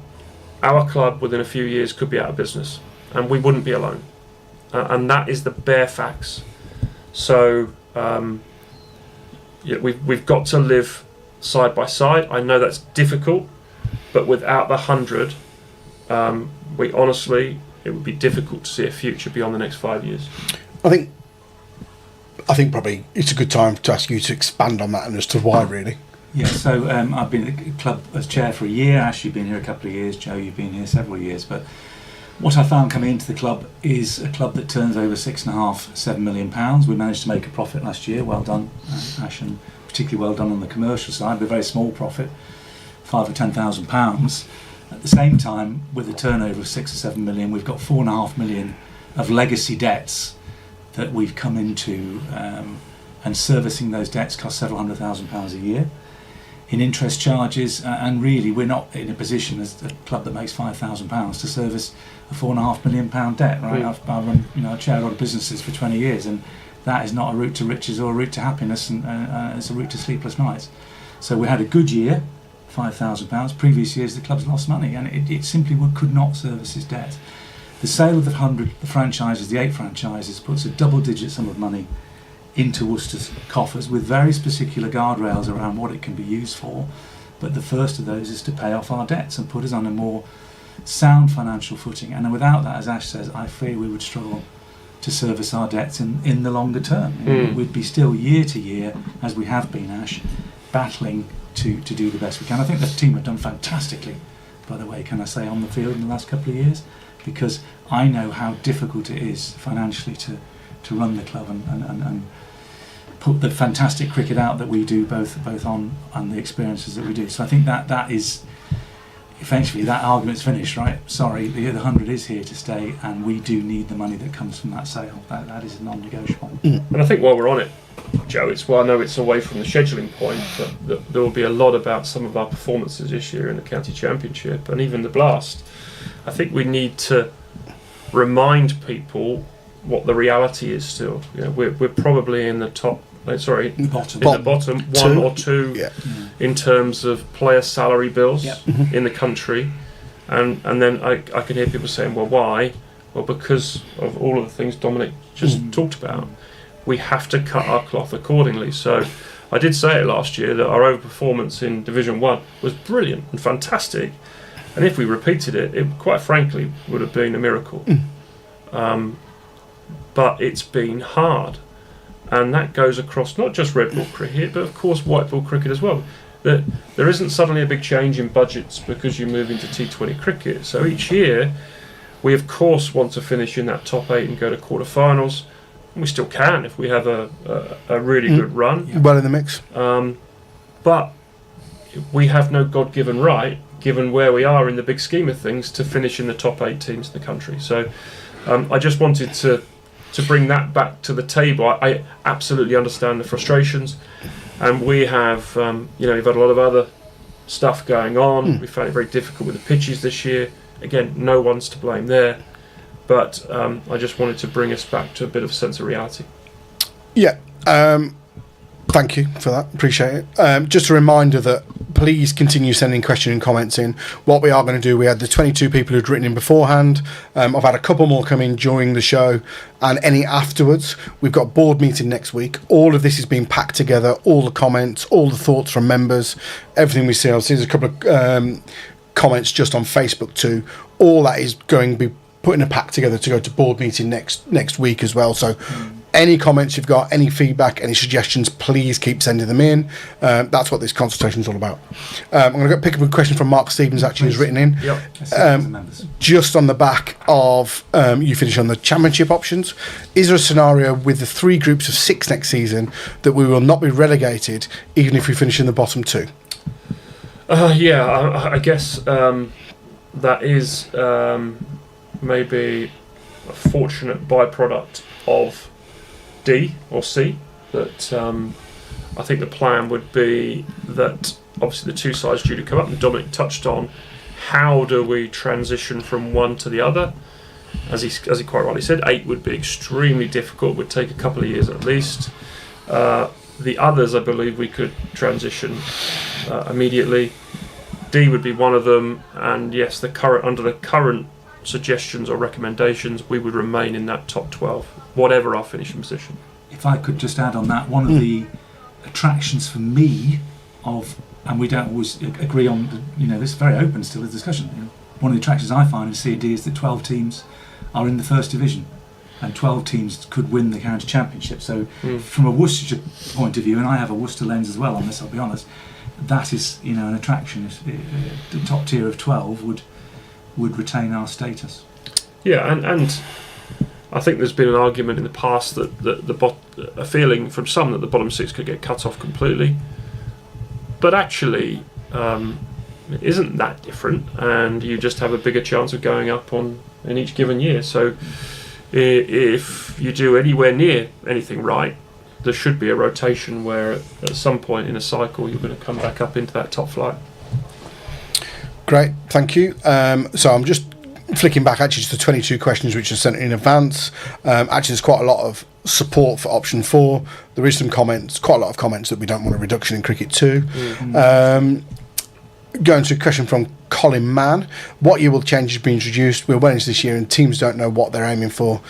[SPEAKER 3] our club within a few years could be out of business, and we wouldn't be alone. And that is the bare facts. So we've got to live side by side. I know that's difficult, but without the 100, it would be difficult to see a future beyond the next 5 years.
[SPEAKER 1] I think probably it's a good time to ask you to expand on that and as to why, really.
[SPEAKER 2] Yeah, so I've been at the club as chair for a year. Ash, you've been here a couple of years. Joe, you've been here several years. But what I found coming into the club is a club that turns over £6.5–7 million. We managed to make a profit last year. Well done, Ash, and particularly well done on the commercial side. With a very small profit, £5,000 or £10,000. At the same time, with a turnover of 6 or 7 million, we've got 4.5 million of legacy debts that we've come into, and servicing those debts costs several £100,000 a year in interest charges, and really we're not in a position as a club that makes £5,000 to service a £4.5 million debt, right? I've run, I chair a lot of businesses for 20 years, and that is not a route to riches or a route to happiness, and it's a route to sleepless nights. So we had a good year, £5,000. Previous years the club's lost money, and it simply could not service its debt. The sale of the 100, the franchises, the 8 franchises, puts a double-digit sum of money into Worcester's coffers with very particular guardrails around what it can be used for. But the first of those is to pay off our debts and put us on a more sound financial footing. And without that, as Ash says, I fear we would struggle to service our debts in the longer term. We'd be still year to year, as we have been, Ash, battling to do the best we can. I think the team have done fantastically, by the way, can I say, on the field in the last couple of years, because I know how difficult it is financially to run the club and put the fantastic cricket out that we do, both on and the experiences that we do. So I think that is eventually that argument's finished, right? Sorry, the 100 is here to stay, and we do need the money that comes from that sale. That is non-negotiable.
[SPEAKER 3] And I think while we're on it, Joe, I know it's away from the scheduling point, but there will be a lot about some of our performances this year in the county championship and even the Blast. I think we need to remind people what the reality is still. We're probably in the bottom 1 or 2 in terms of player salary bills in the country, and then I can hear people saying, well, why? Well, because of all of the things Dominic just talked about. We have to cut our cloth accordingly. So I did say it last year that our overperformance in Division 1 was brilliant and fantastic, and if we repeated it quite frankly would have been a miracle. But it's been hard, and that goes across not just red ball cricket, but of course white ball cricket as well. That there isn't suddenly a big change in budgets because you move into T20 cricket. So each year we of course want to finish in that top 8 and go to quarterfinals. We still can if we have a really good run.
[SPEAKER 1] Well in the mix.
[SPEAKER 3] But we have no God-given right, given where we are in the big scheme of things, to finish in the top 8 teams in the country. So I just wanted to bring that back to the table. I absolutely understand the frustrations, and we have, we've had a lot of other stuff going on. We found it very difficult with the pitches this year. Again, no one's to blame there, but I just wanted to bring us back to a bit of a sense of reality.
[SPEAKER 1] Yeah. Thank you for that. Appreciate it. Just a reminder that please continue sending questions and comments in. What we are going to do, we had the 22 people who'd written in beforehand. I've had a couple more come in during the show and any afterwards. We've got a board meeting next week. All of this is being packed together, all the comments, all the thoughts from members, everything we see. I've seen there's a couple of comments just on Facebook too. All that is going to be put in a pack together to go to board meeting next week as well. So any comments you've got, any feedback, any suggestions, please keep sending them in. That's what this consultation is all about. I'm going to pick up a question from Mark Stevens, actually, who's written in.
[SPEAKER 2] Yep.
[SPEAKER 1] Just on the back of you finish on the championship options, is there a scenario with the 3 groups of 6 next season that we will not be relegated even if we finish in the bottom 2?
[SPEAKER 3] I guess that is maybe a fortunate byproduct of D or C, that I think the plan would be that obviously the 2 sides due to come up, and Dominic touched on how do we transition from one to the other. As he quite rightly said, 8 would be extremely difficult, would take a couple of years at least. The others, I believe, we could transition immediately. D would be one of them, and yes, under the current suggestions or recommendations, we would remain in that top 12, whatever our finishing position.
[SPEAKER 2] If I could just add on that, one of the attractions for me and we don't always agree on, this is very open still, the discussion. One of the attractions I find in C&D is that 12 teams are in the first division, and 12 teams could win the county championship. So from a Worcestershire point of view, and I have a Worcester lens as well on this, I'll be honest, that is an attraction. The top tier of 12 would retain our status.
[SPEAKER 3] Yeah, and I think there's been an argument in the past that a feeling from some that the bottom 6 could get cut off completely, but actually it isn't that different, and you just have a bigger chance of going up in each given year. So if you do anywhere near anything right, there should be a rotation where at some point in a cycle you're going to come back up into that top flight.
[SPEAKER 1] Great, thank you. So I'm just flicking back actually to the 22 questions which are sent in advance. Actually, there's quite a lot of support for option 4. There is some comments, quite a lot of comments that we don't want a reduction in cricket too. Going to a question from Colin Mann. What year will changes be introduced? We're well into this year and teams don't know what they're aiming for.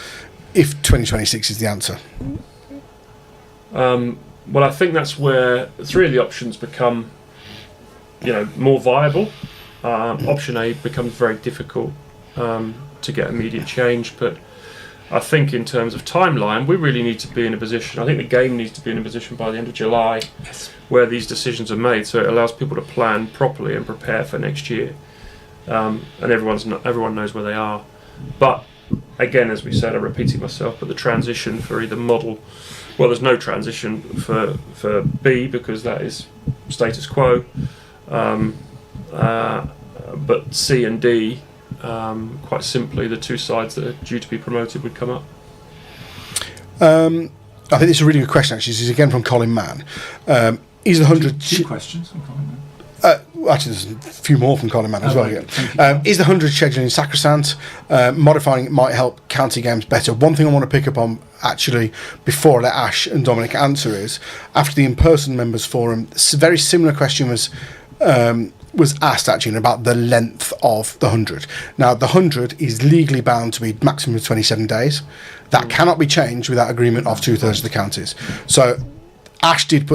[SPEAKER 1] If 2026 is the answer.
[SPEAKER 3] Well, I think that's where 3 of the options become, more viable. Option A becomes very difficult to get immediate change, but I think in terms of timeline, we really need to be in a position, I think the game needs to be in a position by the end of July where these decisions are made, so it allows people to plan properly and prepare for next year, and everyone knows where they are. But again, as we said, I'm repeating myself, but the transition for either model, well, there's no transition for B because that is status quo, but C and D, quite simply, the 2 sides that are due to be promoted would come up.
[SPEAKER 1] I think this is a really good question, actually. This is again from Colin Mann. Is the 100...
[SPEAKER 2] Two questions from Colin Mann.
[SPEAKER 1] Actually, there's a few more from Colin Mann as well. Yeah. Is the 100 scheduling sacrosanct? Modifying it might help county games better. One thing I want to pick up on, actually, before I let Ash and Dominic answer is, after the in-person members forum, a very similar question was asked, actually, about the length of the 100. Now, the 100 is legally bound to be maximum of 27 days. That cannot be changed without agreement of 2/3 of the counties. So Ash did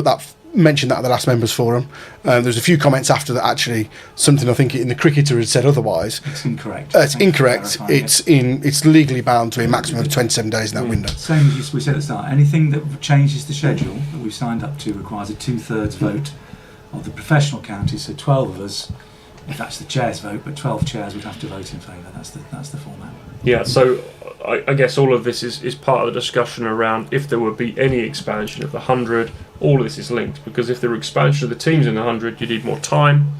[SPEAKER 1] mention that at the last members forum. There's a few comments after that, actually, something I think in the Cricketer had said otherwise.
[SPEAKER 2] It's incorrect.
[SPEAKER 1] It's incorrect. It's legally bound to be a maximum of 27 days in that window.
[SPEAKER 2] Same as we said at the start, anything that changes the schedule that we've signed up to requires a 2/3 vote of the professional counties, so 12 of us, if that's the chair's vote, but 12 chairs would have to vote in favour. That's the format.
[SPEAKER 3] Yeah, so I guess all of this is part of the discussion around if there would be any expansion of the 100. All of this is linked, because if there were expansion of the teams in the 100, you need more time.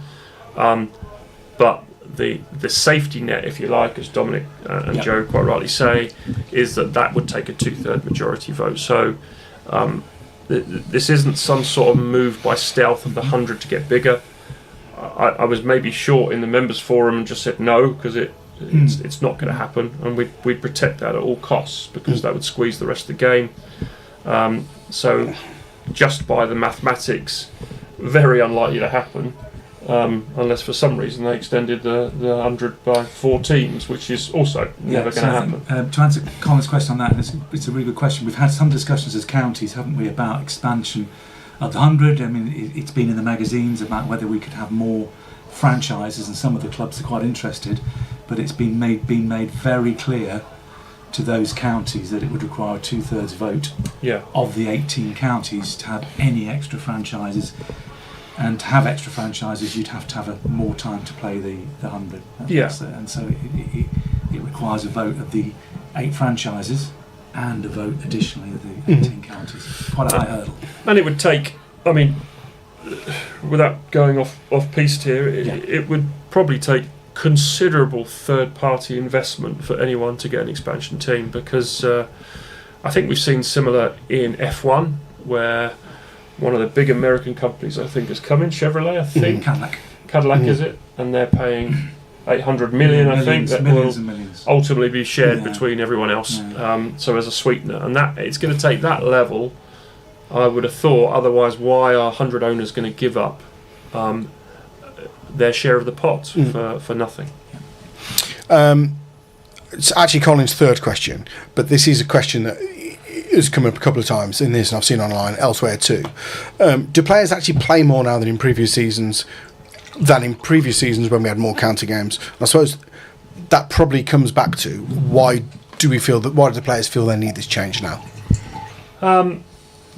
[SPEAKER 3] But the safety net, if you like, as Dominic and
[SPEAKER 2] Yep.
[SPEAKER 3] Joe quite rightly say, is that would take a 2/3 majority vote. So this isn't some sort of move by stealth of the 100 to get bigger. I was maybe short in the members forum and just said no, because it's not going to happen, and we'd protect that at all costs, because that would squeeze the rest of the game. So just by the mathematics, very unlikely to happen, unless for some reason they extended the 100 by 4 teams, which is also never going to happen.
[SPEAKER 2] To answer Colin's question on that, and it's a really good question. We've had some discussions as counties, haven't we, about expansion of the 100. I mean, it's been in the magazines about whether we could have more franchises, and some of the clubs are quite interested, but it's been made very clear to those counties that it would require a 2/3 vote of the 18 counties to have any extra franchises. And to have extra franchises, you'd have to have more time to play the 100. And so it requires a vote of the 8 franchises and a vote additionally of the 18 counties. Quite a high hurdle.
[SPEAKER 3] And it would take, I mean, without going off piste here, it would probably take considerable third-party investment for anyone to get an expansion team, because I think we've seen similar in F1, where one of the big American companies, I think, has come in, Chevrolet, I think. Cadillac, is it? And they're paying 800 million, I think, that will ultimately be shared between everyone else. So as a sweetener, and that it's going to take that level, I would have thought. Otherwise, why are 100 owners going to give up their share of the pot for nothing?
[SPEAKER 1] It's actually Colin's third question, but this is a question that has come up a couple of times in this, and I've seen online elsewhere too. Do players actually play more now than in previous seasons when we had more counter games? I suppose that probably comes back to why do the players feel they need this change now?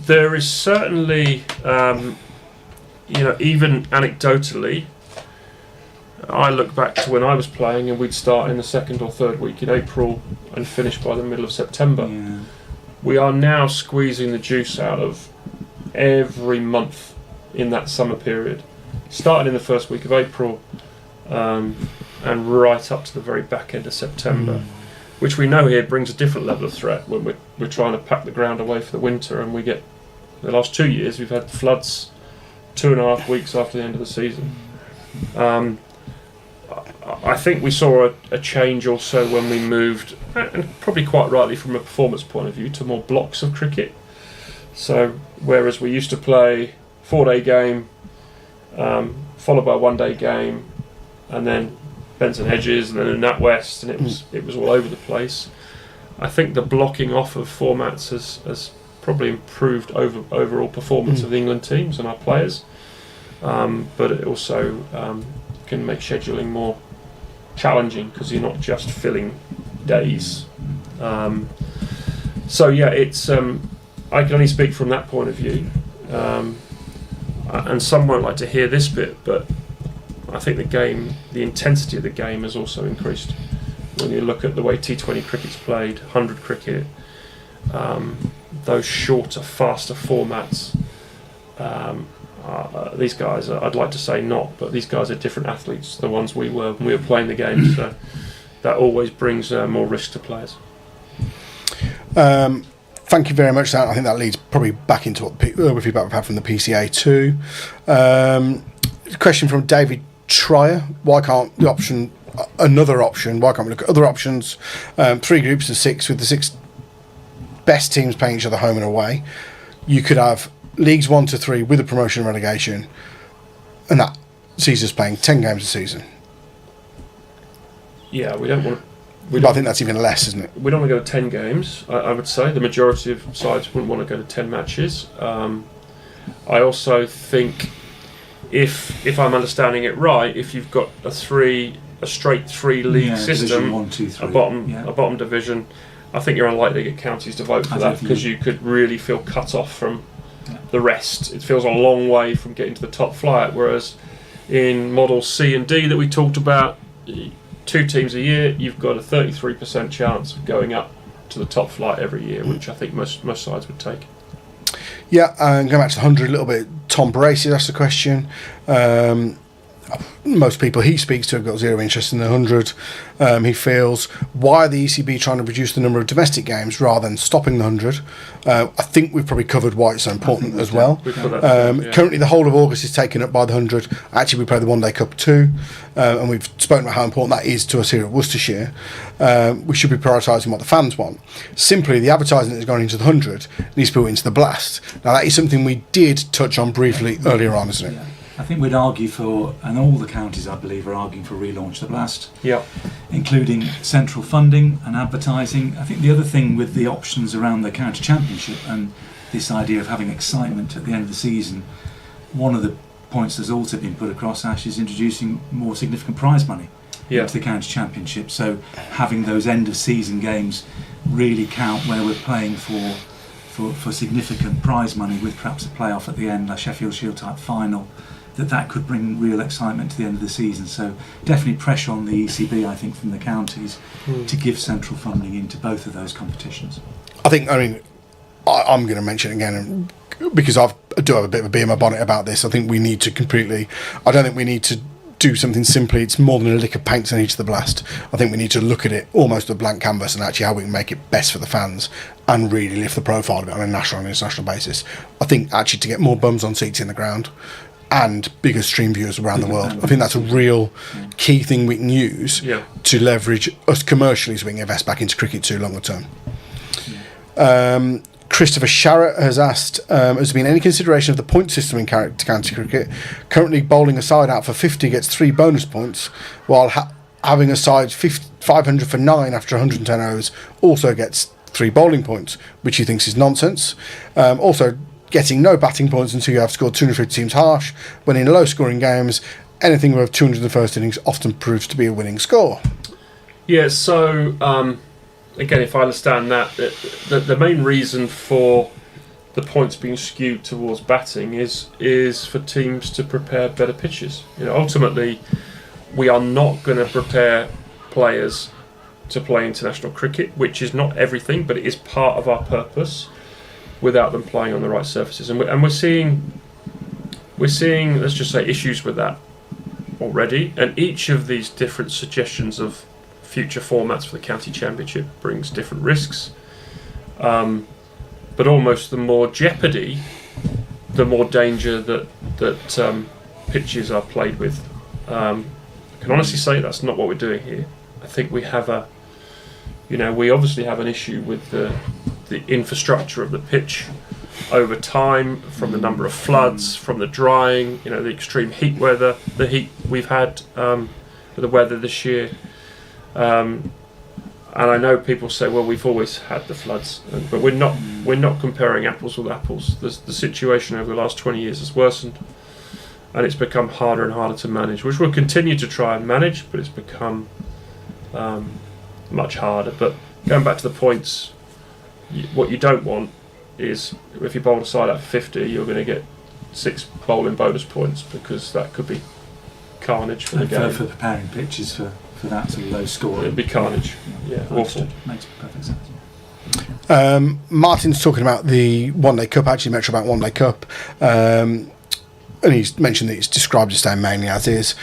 [SPEAKER 3] There is certainly, even anecdotally, I look back to when I was playing and we'd start in the 2nd or 3rd week in April and finish by the middle of September. We are now squeezing the juice out of every month in that summer period, starting in the 1st week of April and right up to the very back end of September, which we know here brings a different level of threat when we're trying to pack the ground away for the winter, and we get, the last 2 years we've had floods 2.5 weeks after the end of the season. I think we saw a change also when we moved, and probably quite rightly from a performance point of view, to more blocks of cricket. So whereas we used to play 4-day game, followed by a 1-day game, and then Benson Hedges, and then a NatWest, and it was all over the place. I think the blocking off of formats has probably improved overall performance of the England teams and our players, but it also can make scheduling more challenging, because you're not just filling days. It's I can only speak from that point of view, and some won't like to hear this bit, but I think the intensity of the game has also increased. When you look at the way T20 cricket's played, 100 cricket, those shorter, faster formats, these guys are, I'd like to say not, but these guys are different athletes to the ones we were when we were playing the game, so that always brings more risk to players.
[SPEAKER 1] Thank you very much. I think that leads probably back into what the feedback we've had from the PCA too. Question from David Trier: why can't why can't we look at other options? 3 groups of 6 with the 6 best teams playing each other home and away. You could have leagues 1 to 3 with a promotion and relegation, and that sees us playing 10 games a season.
[SPEAKER 3] Yeah, we don't want to.
[SPEAKER 1] I think that's even less, isn't it?
[SPEAKER 3] We don't want to go to 10 games, I would say. The majority of sides wouldn't want to go to 10 matches. I also think, if I'm understanding it right, if you've got a straight 3 league system,
[SPEAKER 2] 1, 2, 3.
[SPEAKER 3] a bottom division, I think you're unlikely to get counties to vote for that, because you could really feel cut off from the rest. It feels a long way from getting to the top flight, whereas in models C and D that we talked about, 2 teams a year, you've got a 33% chance of going up to the top flight every year, which I think most sides would take.
[SPEAKER 1] Yeah, and going back to the 100 a little bit, Tom Bracey asked a question. most people he speaks to have got zero interest in the 100. He feels, why are the ECB trying to reduce the number of domestic games rather than stopping the 100? I think we've probably covered why it's so important as well. Currently, the whole of August is taken up by the 100. Actually, we play the One Day Cup too, and we've spoken about how important that is to us here at Worcestershire. We should be prioritising what the fans want. Simply, the advertising that's gone into the 100 needs to be put into the Blast. Now, that is something we did touch on briefly earlier on, isn't it?
[SPEAKER 2] Yeah. I think we'd argue for, and all the counties I believe are arguing for relaunch the Blast, including central funding and advertising. I think the other thing with the options around the county championship and this idea of having excitement at the end of the season, one of the points that's also been put across, Ash, is introducing more significant prize money into the county championship. So having those end of season games really count where we're playing for significant prize money with perhaps a playoff at the end, a Sheffield Shield type final. That could bring real excitement to the end of the season. So definitely pressure on the ECB, I think, from the counties to give central funding into both of those competitions.
[SPEAKER 1] I'm going to mention it again because I do have a bit of a bee in my bonnet about this. I think we need to I don't think we need to do something simply. It's more than a lick of paint on each of the Blast. I think we need to look at it almost a blank canvas and actually how we can make it best for the fans and really lift the profile of it on a national and international basis. I think actually to get more bums on seats in the ground and bigger stream viewers around the world. I think that's a real key thing we can use to leverage us commercially so we can invest back into cricket too longer term. Christopher Sharrett has asked, has there been any consideration of the point system in county cricket? Currently, bowling a side out for 50 gets 3 bonus points, while having a side 500 for 9 after 110 overs also gets 3 bowling points, which he thinks is nonsense. Also, getting no batting points until you have scored 250 seems harsh, when in low-scoring games, anything above 200 in the first innings often proves to be a winning score.
[SPEAKER 3] Yeah, so, again, if I understand that, the main reason for the points being skewed towards batting is for teams to prepare better pitches. Ultimately, we are not going to prepare players to play international cricket, which is not everything, but it is part of our purpose, without them playing on the right surfaces, and we're seeing, let's just say, issues with that already. And each of these different suggestions of future formats for the county championship brings different risks. But almost the more jeopardy, the more danger that pitches are played with. I can honestly say that's not what we're doing here. I think we have we obviously have an issue with the infrastructure of the pitch over time, from the number of floods, from the drying, the extreme heat weather, the heat we've had, the weather this year. And I know people say, well, we've always had the floods, but we're not comparing apples with apples. The situation over the last 20 years has worsened, and it's become harder and harder to manage, which we'll continue to try and manage, but it's become much harder. But going back to the points, what you don't want is, if you bowl a side out for 50, you're going to get 6 bowling bonus points, because that could be carnage for the game.
[SPEAKER 2] For preparing pitches for that sort of low score,
[SPEAKER 3] it'd be carnage. Yeah, awful.
[SPEAKER 2] Makes perfect sense.
[SPEAKER 1] Martin's talking about the One Day Cup, actually Metro Bank One Day Cup, and he's mentioned that it's described as staying mainly as is,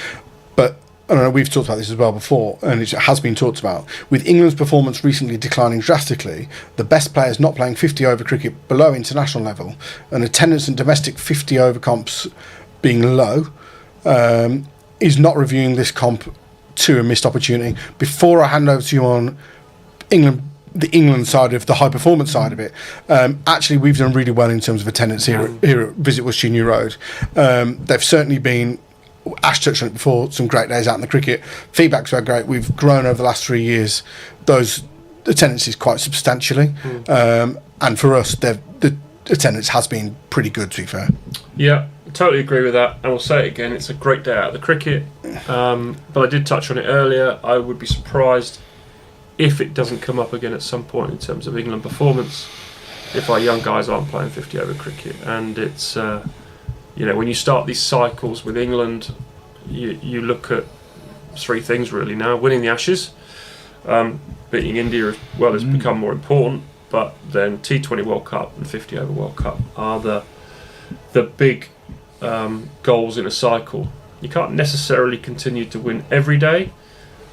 [SPEAKER 1] but I don't know, we've talked about this as well before, and it has been talked about. With England's performance recently declining drastically, the best players not playing 50-over cricket below international level, and attendance in domestic 50-over comps being low, is not reviewing this comp to a missed opportunity. Before I hand over to you on the England side of the high performance side of it, actually we've done really well in terms of attendance here at Visit Worcester New Road. They've certainly been, Ash touched on it before, some great days out in the cricket. Feedback's been great. We've grown over the last 3 years those attendances quite substantially, and for us the attendance has been pretty good, to be fair.
[SPEAKER 3] Yeah, totally agree with that, and we'll say it again, it's a great day out of the cricket, but I did touch on it earlier. I would be surprised if it doesn't come up again at some point in terms of England performance, if our young guys aren't playing 50 over cricket. And it's when you start these cycles with England, you look at 3 things really now: winning the Ashes, beating India as well has become more important, but then T20 World Cup and 50 over World Cup are the big goals in a cycle. You can't necessarily continue to win every day,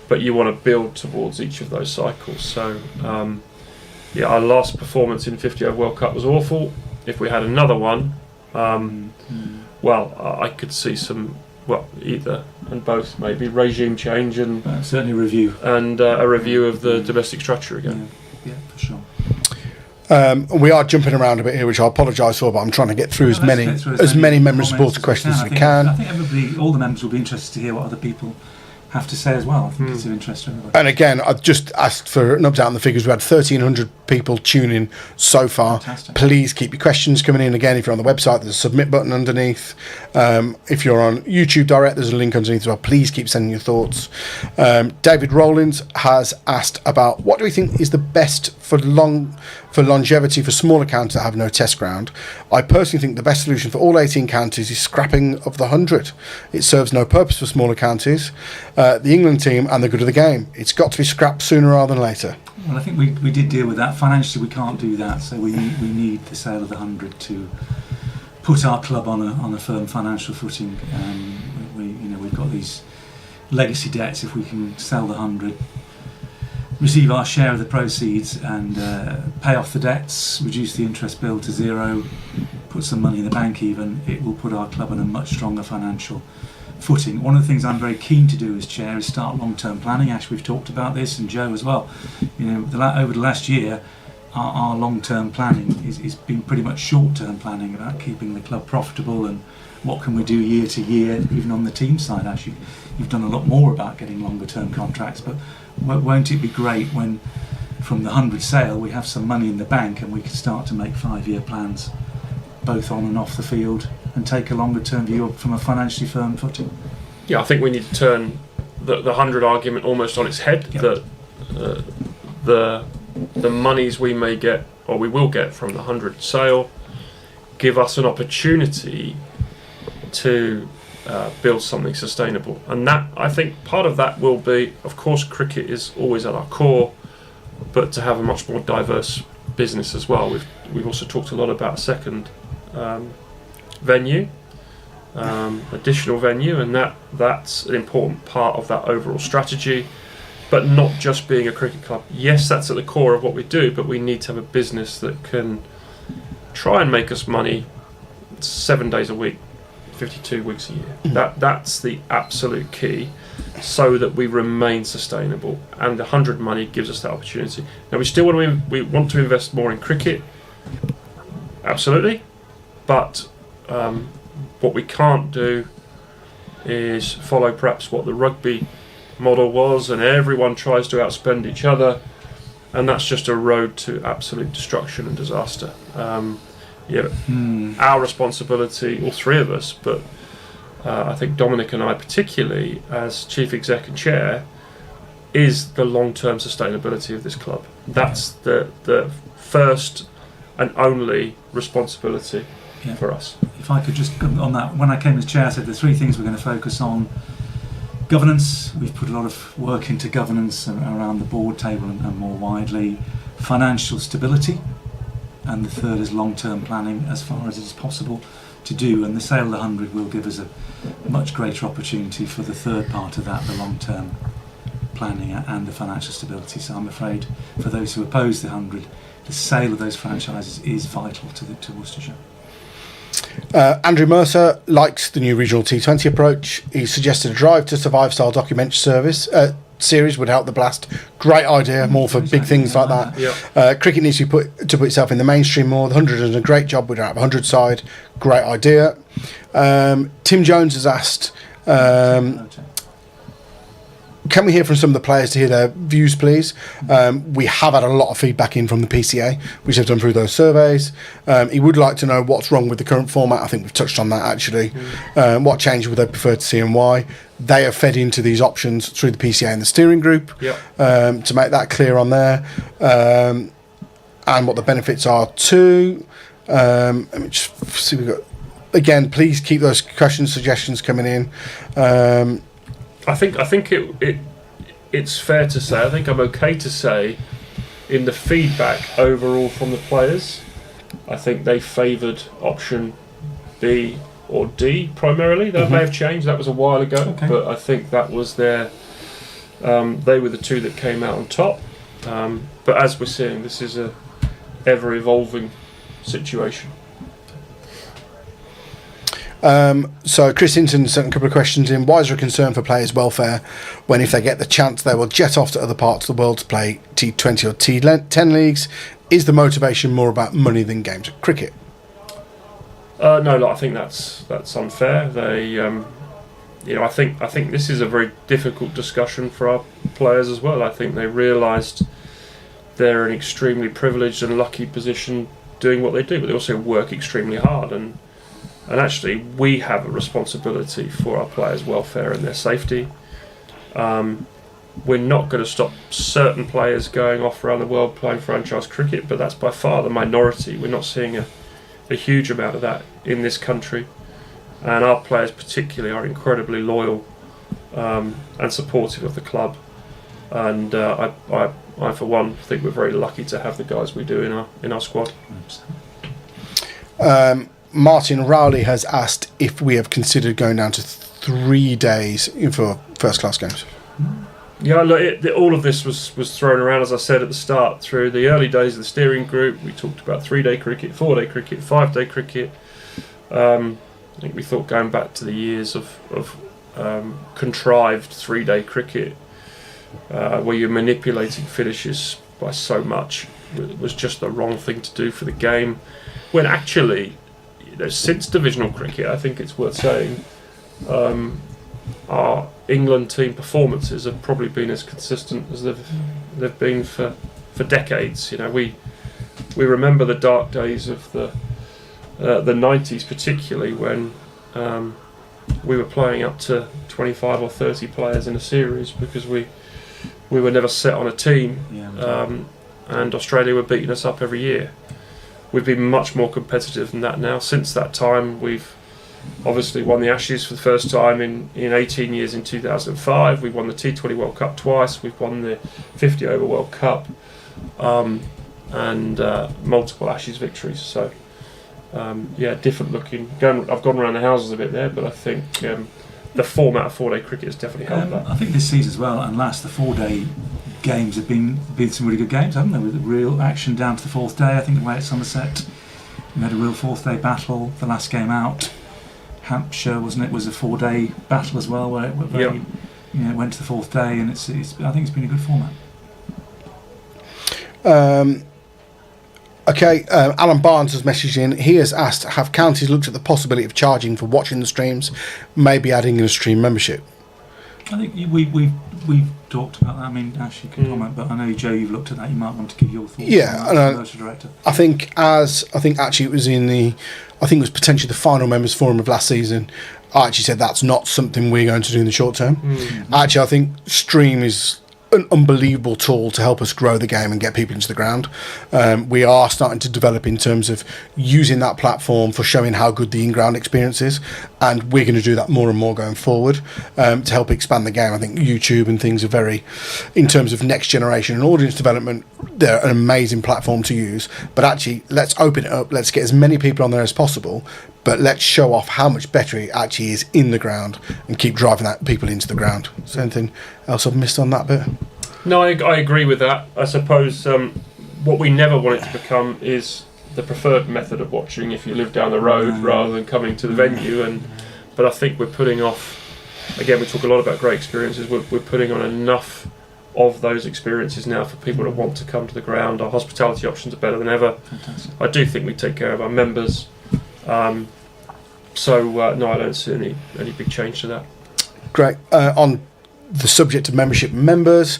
[SPEAKER 3] but you want to build towards each of those cycles. So, our last performance in 50 over World Cup was awful. If we had another one, I could see some, either and both, maybe regime change and
[SPEAKER 2] certainly review
[SPEAKER 3] and a review of the domestic structure again.
[SPEAKER 2] Yeah, for sure.
[SPEAKER 1] We are jumping around a bit here, which I apologise for, but I'm trying to get through as many member supporter questions as we can.
[SPEAKER 2] I think all the members will be interested to hear what other people have to say as well. I think it's of interest to everybody.
[SPEAKER 1] And again, I've just asked for an update on the figures. We had 1,300 people tune in so far.
[SPEAKER 2] Fantastic.
[SPEAKER 1] Please keep your questions coming in. Again, if you're on the website, there's a submit button underneath. If you're on YouTube Direct, there's a link underneath as well. Please keep sending your thoughts. David Rowlands has asked about what do we think is the best for longevity for smaller counties that have no test ground. I personally think the best solution for all 18 counties is scrapping of the 100. It serves no purpose for smaller counties, the England team and the good of the game. It's got to be scrapped sooner rather than later.
[SPEAKER 2] Well, I think we did deal with that. Financially, we can't do that, so we need the sale of the 100 to put our club on a firm financial footing. We've got these legacy debts. If we can sell the 100, receive our share of the proceeds and pay off the debts, reduce the interest bill to zero, put some money in the bank even, it will put our club on a much stronger financial footing. One of the things I'm very keen to do as chair is start long-term planning. Ash, we've talked about this, and Joe as well. Over the last year, our long-term planning is been pretty much short-term planning about keeping the club profitable and what can we do year to year, even on the team side. Ash, you've done a lot more about getting longer-term contracts, but won't it be great when from the 100 sale we have some money in the bank and we can start to make 5-year plans both on and off the field and take a longer term view from a financially firm footing?
[SPEAKER 3] Yeah, I think we need to turn the 100 argument almost on its head.
[SPEAKER 2] Yep.
[SPEAKER 3] That the monies we may get or we will get from the 100 sale give us an opportunity to build something sustainable, and that, I think, part of that will be, of course, cricket is always at our core, but to have a much more diverse business as well. We've also talked a lot about a second venue, additional venue, and that's an important part of that overall strategy. But not just being a cricket club. Yes, that's at the core of what we do, but we need to have a business that can try and make us money 7 days a week, 52 weeks a year. That's the absolute key, so that we remain sustainable. And the 100 money gives us that opportunity. Now we still want to invest more in cricket, absolutely, but what we can't do is follow perhaps what the rugby model was, and everyone tries to outspend each other, and that's just a road to absolute destruction and disaster. Our responsibility, all three of us, but I think Dominic and I particularly, as chief exec and chair, is the long-term sustainability of this club. That's the first and only responsibility for us.
[SPEAKER 2] If I could just come on that, when I came as chair, I said the three things we're going to focus on: governance. We've put a lot of work into governance around the board table and more widely. Financial stability, and the third is long-term planning as far as it is possible to do. And the sale of the 100 will give us a much greater opportunity for the third part of that, the long-term planning and the financial stability. So I'm afraid for those who oppose the 100, the sale of those franchises is vital to Worcestershire.
[SPEAKER 1] Andrew Mercer likes the new regional T20 approach. He suggested a Drive to Survive style documentary series would help the Blast. Great idea, more for big things like that.
[SPEAKER 3] Yeah.
[SPEAKER 1] Cricket needs to put itself in the mainstream more. The 100 has done a great job. We don't have a 100 side. Great idea. Tim Jones has asked, can we hear from some of the players to hear their views, please? We have had a lot of feedback in from the PCA, which they've done through those surveys. He would like to know what's wrong with the current format. I think we've touched on that, actually. What changes would they prefer to see and why? They have fed into these options through the PCA and the steering group to make that clear on there, and what the benefits are too. Let me just see. Again, please keep those questions, suggestions coming in.
[SPEAKER 3] I think it's fair to say, I think I'm okay to say, in the feedback overall from the players, I think they favoured option B or D primarily. That may have changed. That was a while ago, but I think that was their. They were the two that came out on top. But as we're seeing, this is a ever evolving situation.
[SPEAKER 1] So Chris Hinton sent a couple of questions in. Why is there a concern for players' welfare when, if they get the chance, they will jet off to other parts of the world to play T20 or T10 leagues? Is the motivation more about money than games of cricket?
[SPEAKER 3] No, look, I think that's unfair. They, I think this is a very difficult discussion for our players as well. I think they realised they're in an extremely privileged and lucky position doing what they do, but they also work extremely hard. And actually, we have a responsibility for our players' welfare and their safety. We're not going to stop certain players going off around the world playing franchise cricket, but that's by far the minority. We're not seeing a huge amount of that in this country. And our players particularly are incredibly loyal and supportive of the club. And I, for one, think we're very lucky to have the guys we do in our squad.
[SPEAKER 1] Martin Rowley has asked if we have considered going down to 3 days for first-class games.
[SPEAKER 3] Yeah, look, all of this was thrown around, as I said at the start, through the early days of the steering group. We talked about 3-day cricket, 4-day cricket, 5-day cricket. I think we thought going back to the years of contrived 3-day cricket, where you're manipulating finishes by so much, was just the wrong thing to do for the game. When actually, since divisional cricket, I think it's worth saying, our England team performances have probably been as consistent as they've been for decades. We remember the dark days of the 90s, particularly when we were playing up to 25 or 30 players in a series because we were never set on a team, and Australia were beating us up every year. We've been much more competitive than that now. Since that time, we've obviously won the Ashes for the first time in 18 years in 2005. We've won the T20 World Cup twice. We've won the 50 over World Cup and multiple Ashes victories. So, different looking. I've gone around the houses a bit there, but I think the format of 4-day cricket has definitely helped that.
[SPEAKER 2] I think this season as well, and last, the 4-day games have been some really good games, haven't they? With real action down to the 4th day. I think away at Somerset, we had a real 4th day battle. The last game out, Hampshire, wasn't it? Was a 4-day battle as well, where it went to the 4th day, and it's I think it's been a good format.
[SPEAKER 1] Alan Barnes has messaged in. He has asked, have counties looked at the possibility of charging for watching the streams, maybe adding in a stream membership?
[SPEAKER 2] I think we've talked about that. I mean, Ash, you can comment, but I know, Joe, you've looked at that. You might want to give your thoughts.
[SPEAKER 1] Yeah,
[SPEAKER 2] as commercial director.
[SPEAKER 1] I think actually it was it was potentially the final members forum of last season. I actually said that's not something we're going to do in the short term. Actually, I think stream is an unbelievable tool to help us grow the game and get people into the ground. We are starting to develop in terms of using that platform for showing how good the in-ground experience is, and we're going to do that more and more going forward to help expand the game. I think YouTube and things are very, in terms of next generation and audience development, they're an amazing platform to use. But actually, let's open it up, let's get as many people on there as possible, but let's show off how much better it actually is in the ground and keep driving that people into the ground. Is there anything else I've missed on that bit?
[SPEAKER 3] No, I agree with that. I suppose what we never want it to become is the preferred method of watching if you live down the road rather than coming to the venue. But I think we're putting off, again, we talk a lot about great experiences, we're putting on enough of those experiences now for people to want to come to the ground. Our hospitality options are better than ever.
[SPEAKER 2] Fantastic.
[SPEAKER 3] I do think we take care of our members. No, I don't see any big change to that.
[SPEAKER 1] Great. On the subject of membership members,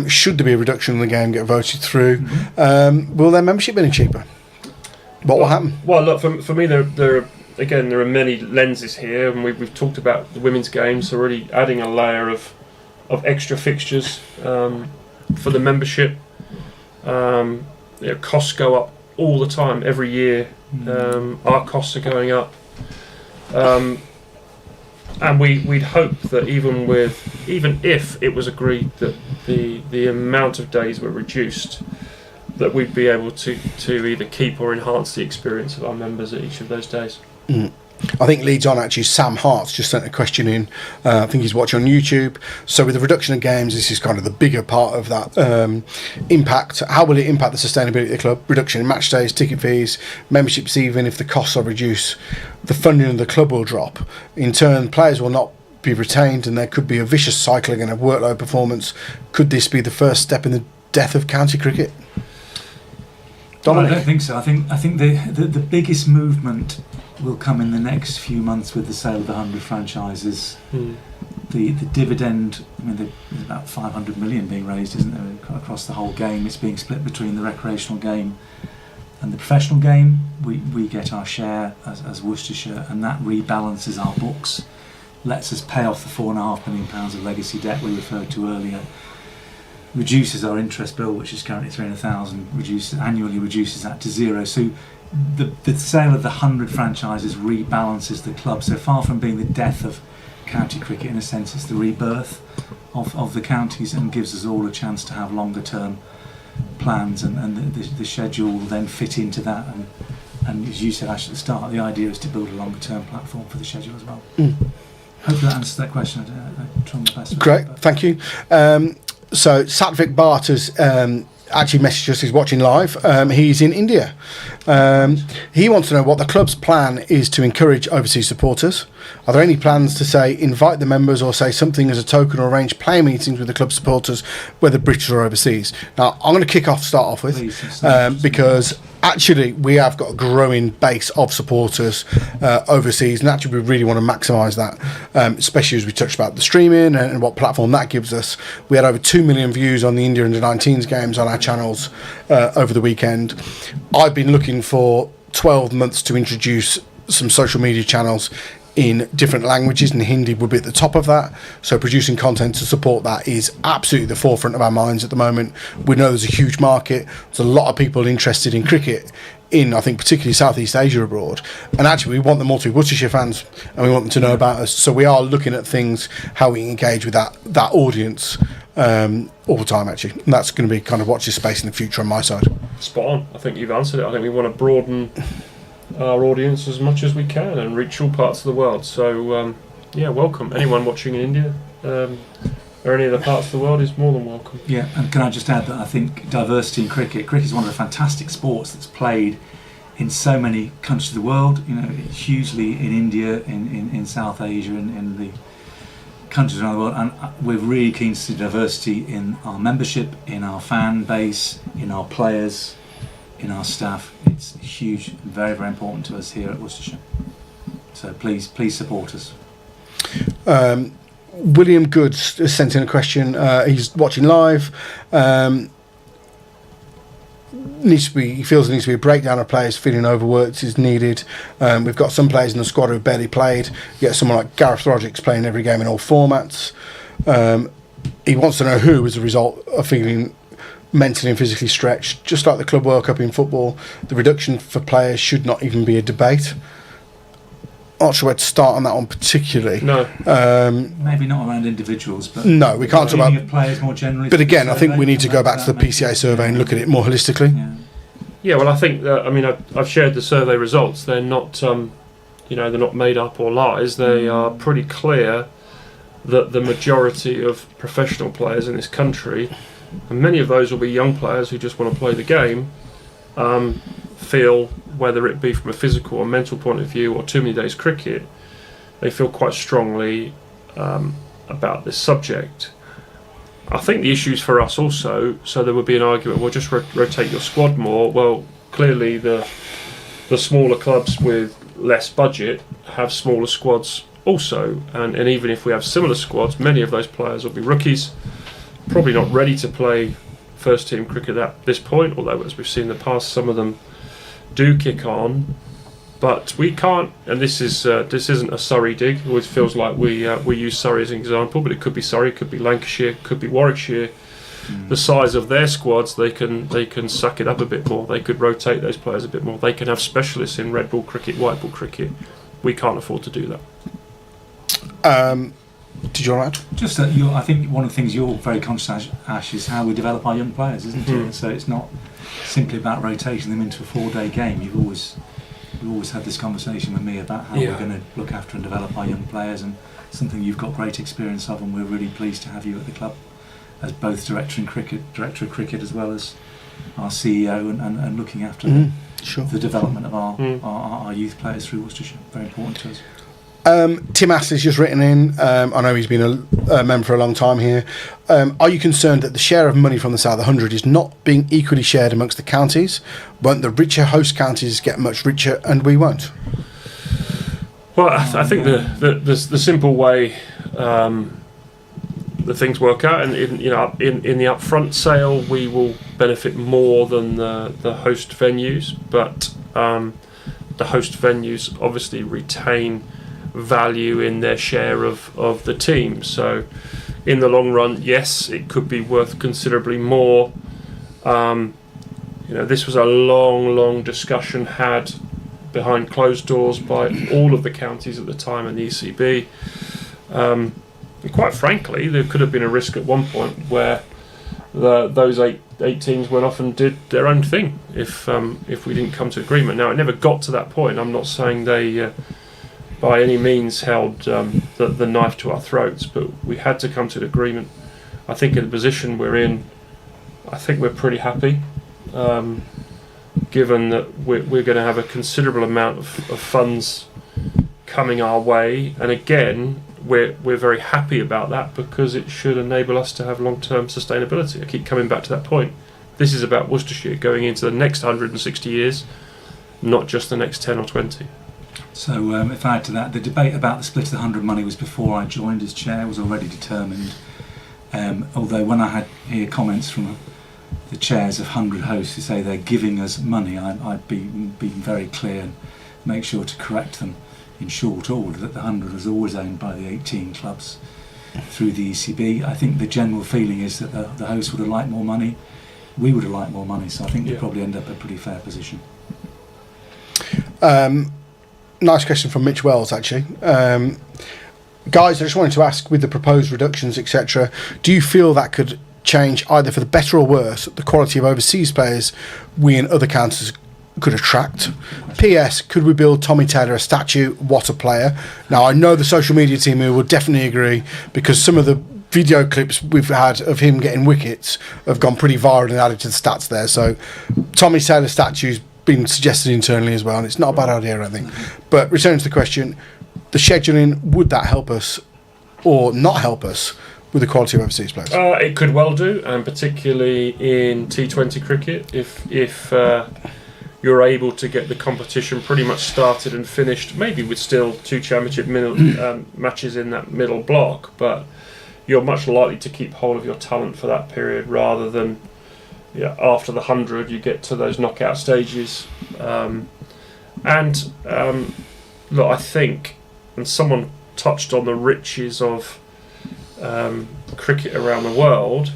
[SPEAKER 1] should there be a reduction in the game get voted through, will their membership be any cheaper? What will happen?
[SPEAKER 3] Well, look, for me, there are many lenses here, and we've talked about the women's game, so really adding a layer of extra fixtures for the membership. Costs go up all the time, every year. Our costs are going up. And we'd hope that even if it was agreed that the amount of days were reduced, that we'd be able to either keep or enhance the experience of our members at each of those days.
[SPEAKER 1] I think leads on actually Sam Hart's just sent a question in. I think he's watching on YouTube. So with the reduction of games, this is kind of the bigger part of that impact. How will it impact the sustainability of the club? Reduction in match days, ticket fees, memberships, even if the costs are reduced, the funding of the club will drop. In turn, players will not be retained and there could be a vicious cycling and a workload performance. Could this be the first step in the death of county cricket? Dominic?
[SPEAKER 2] Well, I don't think so. I think the biggest movement will come in the next few months with the sale of the 100 franchises. The dividend, I mean, there's about 500 million being raised, isn't there, across the whole game. It's being split between the recreational game and the professional game. We get our share as Worcestershire, and that rebalances our books, lets us pay off the £4.5 million of legacy debt we referred to earlier, reduces our interest bill, which is currently 300,000, annually reduces that to zero. So the sale of the 100 franchises rebalances the club. So far from being the death of county cricket, in a sense, it's the rebirth of the counties, and gives us all a chance to have longer term plans, and the schedule will then fit into that. And as you said, Ash, at the start, the idea is to build a longer term platform for the schedule as well. Hopefully that answers that question. I try my best.
[SPEAKER 1] Great, thank you. So Satvik Bhatt has actually messaged us. He's watching live. He's in India. He wants to know what the club's plan is to encourage overseas supporters. Are there any plans to, say, invite the members, or say something as a token, or arrange player meetings with the club supporters, whether British or overseas? Now, I'm going to start off with, because actually we have got a growing base of supporters overseas, and actually we really want to maximise that, especially as we touched about the streaming and what platform that gives us. We had over 2 million views on the India Under-19s games on our channels over the weekend. I've been looking for 12 months to introduce some social media channels in different languages, and Hindi would be at the top of that. So producing content to support that is absolutely the forefront of our minds at the moment. We know there's a huge market. There's a lot of people interested in cricket in, I think, particularly Southeast Asia abroad. And actually, we want them all to be Worcestershire fans, and we want them to know about us. So we are looking at things, how we engage with that audience all the time, actually. And that's going to be kind of watch this space in the future on my side.
[SPEAKER 3] Spot on. I think you've answered it. I think we want to broaden our audience as much as we can and reach all parts of the world. So yeah, welcome anyone watching in India or any other parts of the world is more than welcome.
[SPEAKER 2] Yeah, and can I just add that I think diversity in cricket is one of the fantastic sports that's played in so many countries of the world, you know, hugely in India, in South Asia, in the countries around the world, and we're really keen to see diversity in our membership, in our fan base, in our players, in our staff. It's huge, very, very important to us here at Worcestershire. So please support us.
[SPEAKER 1] William Goods has sent in a question. He's watching live. He feels there needs to be a breakdown of players feeling overworked is needed. We've got some players in the squad who've barely played. You get someone like Gareth Roderick's playing every game in all formats. He wants to know who, as a result, are feeling mentally and physically stretched. Just like the Club World Cup in football, the reduction for players should not even be a debate. I'm not sure where to start on that one particularly.
[SPEAKER 3] No.
[SPEAKER 2] Maybe not around individuals, but
[SPEAKER 1] no, we can't talk about
[SPEAKER 2] players more generally.
[SPEAKER 1] But again, I think we need to go back to the PCA survey and look at it more holistically.
[SPEAKER 3] Yeah, well, I think that, I mean, I've shared the survey results. They're not, they're not made up or lies. They are pretty clear that the majority of professional players in this country, and many of those will be young players who just want to play the game, feel, whether it be from a physical or mental point of view or too many days cricket, they feel quite strongly about this subject. I think the issues for us also, so there would be an argument, well, just rotate your squad more. Well, clearly the smaller clubs with less budget have smaller squads also, and even if we have similar squads, many of those players will be rookies, probably not ready to play first team cricket at this point, although as we've seen in the past, some of them do kick on. But we can't, and this isn't a Surrey dig. It always feels like we use Surrey as an example, but it could be Surrey, it could be Lancashire, it could be Warwickshire. The size of their squads, they can suck it up a bit more. They could rotate those players a bit more. They can have specialists in red ball cricket, white ball cricket. We can't afford to do that.
[SPEAKER 1] Did you want to add?
[SPEAKER 2] Just that I think one of the things you're very conscious, Ash, is how we develop our young players, isn't it? So it's not simply about rotating them into a 4-day game. You've always we always had this conversation with me about how
[SPEAKER 3] Yeah.
[SPEAKER 2] we're going to look after and develop our young players, and something you've got great experience of, and we're really pleased to have you at the club as both director of cricket as well as our CEO, and looking after
[SPEAKER 1] Sure.
[SPEAKER 2] the development of our youth players through Worcestershire. Very important to us.
[SPEAKER 1] Tim Astley's just written in. I know he's been a member for a long time here. Are you concerned that the share of money from the South 100 is not being equally shared amongst the counties? Won't the richer host counties get much richer and we won't?
[SPEAKER 3] Well, I think the simple way the things work out, and in the upfront sale, we will benefit more than the host venues, but the host venues obviously retain value in their share of the team. So in the long run, yes, it could be worth considerably more. This was a long discussion had behind closed doors by all of the counties at the time and the ECB. And quite frankly, there could have been a risk at one point where those eight teams went off and did their own thing if we didn't come to agreement. Now, it never got to that point. I'm not saying they by any means held the knife to our throats, but we had to come to an agreement. I think in the position we're in, I think we're pretty happy, given that we're going to have a considerable amount of funds coming our way, and again, we're very happy about that because it should enable us to have long-term sustainability. I keep coming back to that point. This is about Worcestershire going into the next 160 years, not just the next 10 or 20.
[SPEAKER 2] So if I add to that, the debate about the split of the 100 money was before I joined as chair, was already determined. Although when I hear comments from the chairs of 100 hosts who say they're giving us money, I'd be very clear and make sure to correct them in short order that the 100 was always owned by the 18 clubs through the ECB. I think the general feeling is that the hosts would have liked more money, we would have liked more money, so I think we'd probably end up in a pretty fair position.
[SPEAKER 1] Nice question from Mitch Wells, actually. Guys, I just wanted to ask, with the proposed reductions, etc., do you feel that could change, either for the better or worse, the quality of overseas players we in other counties could attract? P.S. Could we build Tommy Taylor a statue? What a player. Now, I know the social media team here will definitely agree, because some of the video clips we've had of him getting wickets have gone pretty viral and added to the stats there. So Tommy Taylor statue's been suggested internally as well, and it's not a bad idea, I think. But returning to the question, the scheduling, would that help us or not help us with the quality of overseas players?
[SPEAKER 3] It could well do, and particularly in T20 cricket, if you're able to get the competition pretty much started and finished, maybe with still two championship matches in that middle block, but you're much likely to keep hold of your talent for that period rather than after the 100 you get to those knockout stages. Look, I think, and someone touched on the riches of cricket around the world,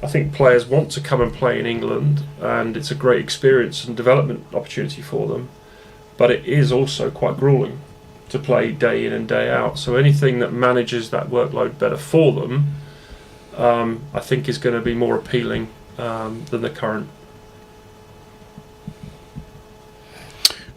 [SPEAKER 3] I think players want to come and play in England, and it's a great experience and development opportunity for them, but it is also quite gruelling to play day in and day out. So anything that manages that workload better for them, I think is going to be more appealing than the current.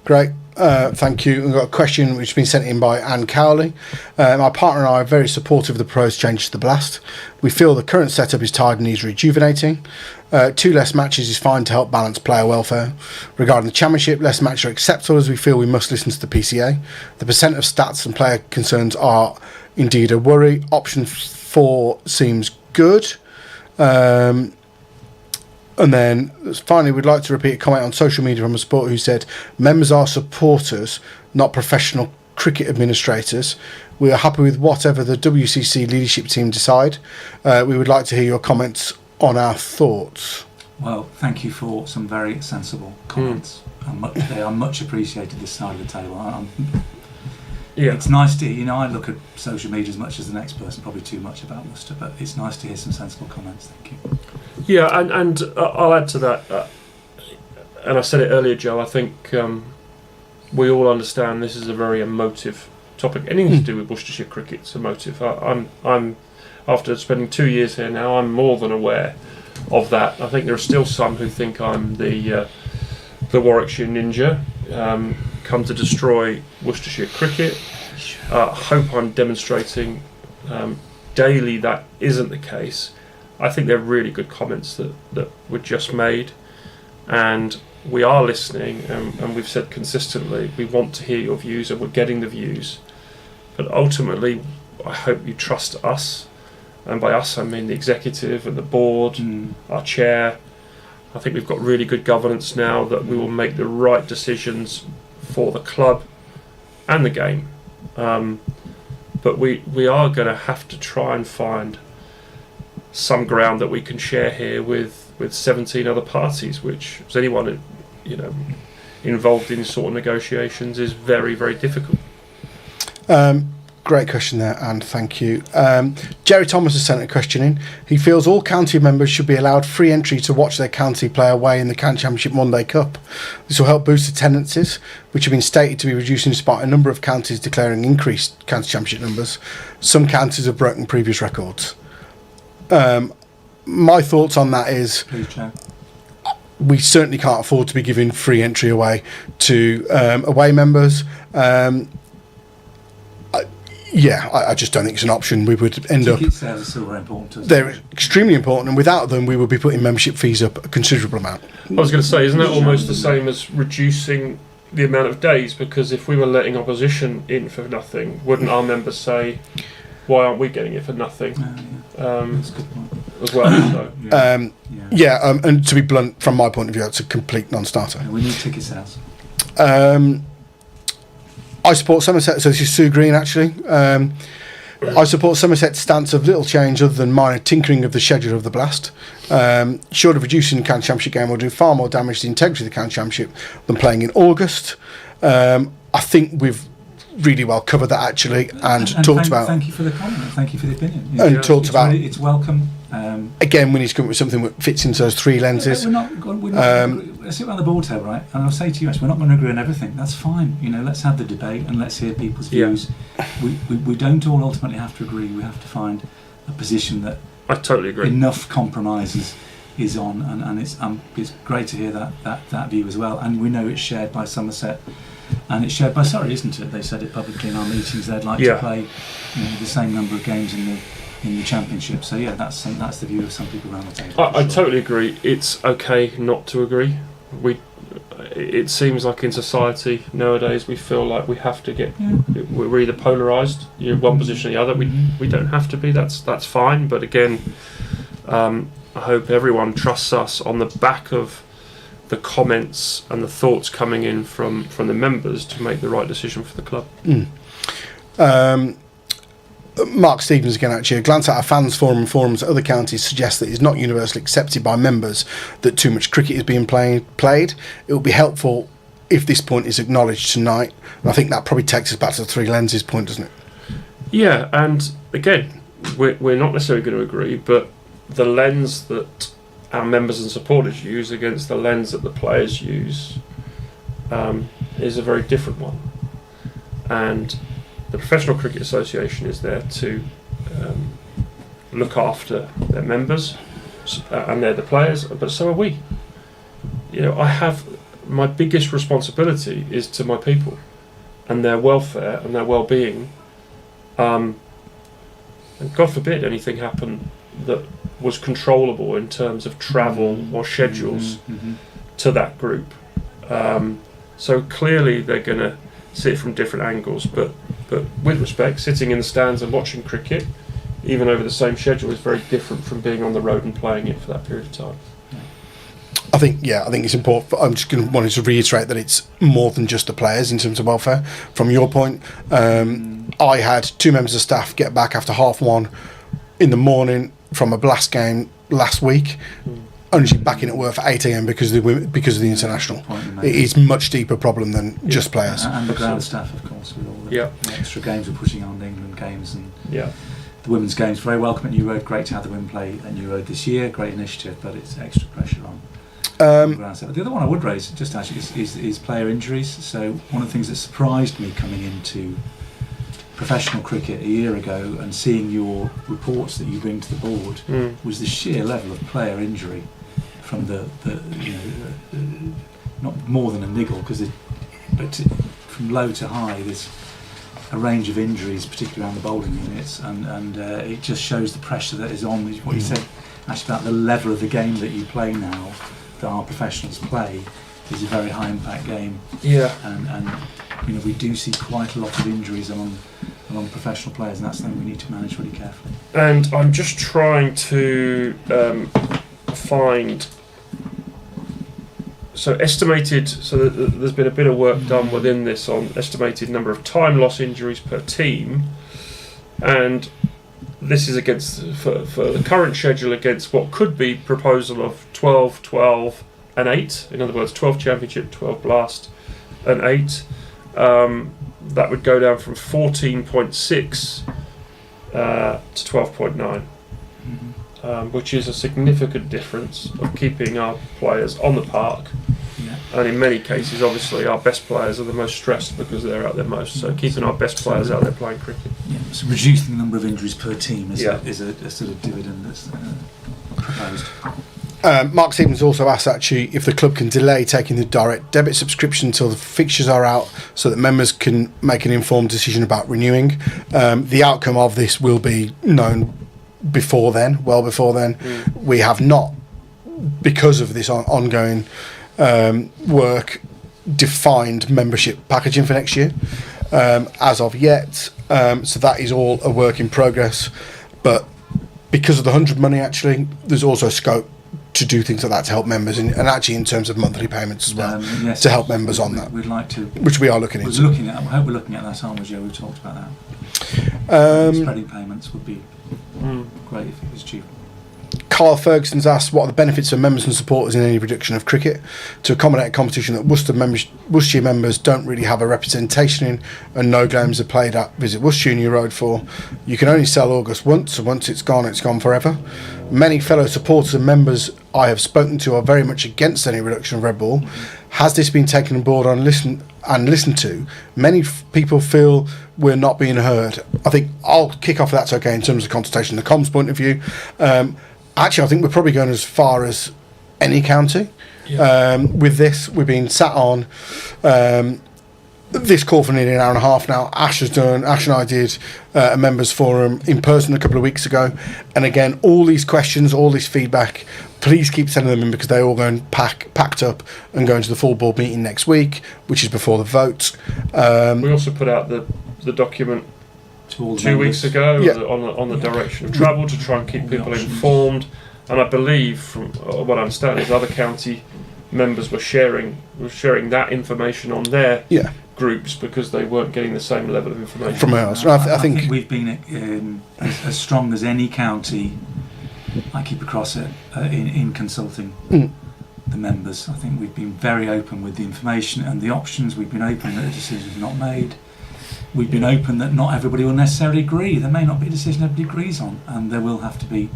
[SPEAKER 1] Great. Thank you. We've got a question which has been sent in by Anne Cowley. My partner and I are very supportive of the proposed changes to the Blast. We feel the current setup is tired and needs rejuvenating. 2 less matches is fine to help balance player welfare. Regarding the Championship, less matches are acceptable as we feel we must listen to the PCA. The percent of stats and player concerns are indeed a worry. Option 4 seems good. And then finally, we'd like to repeat a comment on social media from a supporter who said, members are supporters, not professional cricket administrators. We are happy with whatever the WCC leadership team decide. We would like to hear your comments on our thoughts.
[SPEAKER 2] Well, thank you for some very sensible comments. They are much appreciated this side of the table. It's nice to, I look at social media as much as the next person, probably too much about Worcester, but it's nice to hear some sensible comments. Thank you.
[SPEAKER 3] Yeah, and I'll add to that, and I said it earlier, Joe, I think we all understand this is a very emotive topic. Anything to do with Worcestershire cricket's emotive. I'm after spending 2 years here now, I'm more than aware of that. I think there are still some who think I'm the Warwickshire ninja, come to destroy Worcestershire cricket. Hope I'm demonstrating daily that isn't the case. I think they're really good comments that were just made, and we are listening, and we've said consistently we want to hear your views, and we're getting the views. But ultimately, I hope you trust us, and by us I mean the executive and the board, our chair. I think we've got really good governance now that we will make the right decisions for the club and the game. But we are going to have to try and find some ground that we can share here with 17 other parties, which, as anyone involved in these sort of negotiations, is very, very difficult.
[SPEAKER 1] Great question there, and thank you. Jerry Thomas has sent a question in. He feels all county members should be allowed free entry to watch their county play away in the County Championship Monday Cup. This will help boost attendances, which have been stated to be reducing despite a number of counties declaring increased County Championship numbers. Some counties have broken previous records. My thoughts on that is,
[SPEAKER 2] Please, Chair.
[SPEAKER 1] we certainly can't afford to be giving free entry away to away members. I just don't think it's an option. We would end up.
[SPEAKER 2] Ticket sales are still very important to us.
[SPEAKER 1] They're extremely important, and without them, we would be putting membership fees up a considerable amount.
[SPEAKER 3] I was going to say, isn't that almost the same as reducing the amount of days? Because if we were letting opposition in for nothing, wouldn't our members say, "Why aren't we getting it for nothing?"
[SPEAKER 2] That's a good point.
[SPEAKER 3] As well. So.
[SPEAKER 1] And to be blunt, from my point of view, it's a complete non-starter.
[SPEAKER 2] We need ticket sales.
[SPEAKER 1] I support Somerset, so this is Sue Green actually. I support Somerset's stance of little change other than minor tinkering of the schedule of the Blast. Short of reducing the County Championship game will do far more damage to the integrity of the County Championship than playing in August. I think we've really well covered that actually, and talked about.
[SPEAKER 2] Thank you for the comment. Thank you for the opinion.
[SPEAKER 1] And talked about.
[SPEAKER 2] It's welcome.
[SPEAKER 1] Again, we need to come up with something that fits into those three lenses.
[SPEAKER 2] We're not let's sit around the board table, right? And I'll say to you, we're not going to agree on everything. That's fine. Let's have the debate and let's hear people's views. We don't all ultimately have to agree. We have to find a position that
[SPEAKER 3] I totally agree.
[SPEAKER 2] Enough compromises is on, and it's great to hear that view as well. And we know it's shared by Somerset, and it's shared by Surrey, isn't it? They said it publicly in our meetings. They'd like to play the same number of games in the championship. So that's the view of some people around the table.
[SPEAKER 3] I totally agree. It's okay not to agree. It seems like in society nowadays we feel like we have to get. We're either polarised, one position or the other. We don't have to be. That's fine. But again, I hope everyone trusts us on the back of the comments and the thoughts coming in from the members to make the right decision for the club.
[SPEAKER 1] Mark Stevens again, actually, a glance at our fans forum and forums at other counties suggests that it's not universally accepted by members that too much cricket is being played. It would be helpful if this point is acknowledged tonight. And I think that probably takes us back to the three lenses point, doesn't it?
[SPEAKER 3] Yeah, and again, we're not necessarily going to agree, but the lens that our members and supporters use against the lens that the players use is a very different one. And the Professional Cricket Association is there to look after their members, and they're the players, but so are we. I have my biggest responsibility is to my people and their welfare and their well-being. And God forbid anything happen that was controllable in terms of travel or schedules to that group. So clearly they're going to see it from different angles, but with respect, sitting in the stands and watching cricket, even over the same schedule, is very different from being on the road and playing it for that period of time.
[SPEAKER 1] I think it's important. I'm just wanted to reiterate that it's more than just the players in terms of welfare. From your point, I had two members of staff get back after 1:30 in the morning from a Blast game last week, only back in at work for 8 a.m. because of the international. It is a much deeper problem than just players.
[SPEAKER 2] And the ground staff, of course, with all the extra games we're pushing on, the England games and the women's games. Very welcome at New Road. Great to have the women play at New Road this year. Great initiative, but it's extra pressure on. Ground staff. The other one I would raise, just actually, is player injuries. So one of the things that surprised me coming into professional cricket a year ago and seeing your reports that you bring to the board was the sheer level of player injury from the not more than a niggle, but from low to high, there's a range of injuries, particularly around the bowling units, and it just shows the pressure that is on. What you said actually about the level of the game that you play now, that our professionals play, is a very high impact game.
[SPEAKER 3] Yeah.
[SPEAKER 2] And you know, we do see quite a lot of injuries among professional players, and that's something we need to manage really carefully.
[SPEAKER 3] And I'm just trying to find. So estimated. So there's been a bit of work done within this on estimated number of time loss injuries per team, and this is against for the current schedule against what could be proposal of 12, 12, and 8. In other words, 12 championship, 12 blast, and 8. That would go down from 14.6 to 12.9, which is a significant difference of keeping our players on the park. And in many cases, obviously, our best players are the most stressed because they're out there most. So keeping our best players out there playing cricket.
[SPEAKER 2] Yeah, so reducing the number of injuries per team is a sort of dividend that's proposed.
[SPEAKER 1] Mark Stevens also asked actually if the club can delay taking the direct debit subscription until the fixtures are out so that members can make an informed decision about renewing. The outcome of this will be known before then, well before then. We have not, because of this ongoing work, defined membership packaging for next year as of yet. So that is all a work in progress. But because of the 100 money, actually, there's also scope to do things like that to help members, and actually in terms of monthly payments as well,
[SPEAKER 2] yes,
[SPEAKER 1] to help members on that.
[SPEAKER 2] We'd like to,
[SPEAKER 1] which we are looking into.
[SPEAKER 2] I hope we're looking at that, aren't we, Joe? We've talked about that. Spreading payments would be great if it was cheaper.
[SPEAKER 1] Carl Ferguson's asked what are the benefits of members and supporters in any reduction of cricket to accommodate a competition that Worcestershire members don't really have a representation in, and no games are played at Visit Worcestershire New Road for. You can only sell August once, and once it's gone forever. Many fellow supporters and members I have spoken to are very much against any reduction of red ball. Has this been taken on board and listened to? Many people feel we're not being heard. I think I'll kick off if that's okay in terms of consultation, the comms point of view. Actually, I think we're probably going as far as any county. With this. We've been sat on this call for nearly an hour and a half now. Ash and I did a members forum in person a couple of weeks ago. And again, all these questions, all this feedback, please keep sending them in, because they're all going packed up and going to the full board meeting next week, which is before the vote.
[SPEAKER 3] We also put out the document 2 weeks ago on the direction of travel to try and keep people informed. And I believe, from what I understand, is other county members were sharing that information on their groups because they weren't getting the same level of information
[SPEAKER 1] from ours.
[SPEAKER 2] I think we've been as strong as any county. I keep across it in consulting the members. I think we've been very open with the information and the options. We've been open that a decision is not made. We've been open that not everybody will necessarily agree. There may not be a decision everybody agrees on, and there will have to be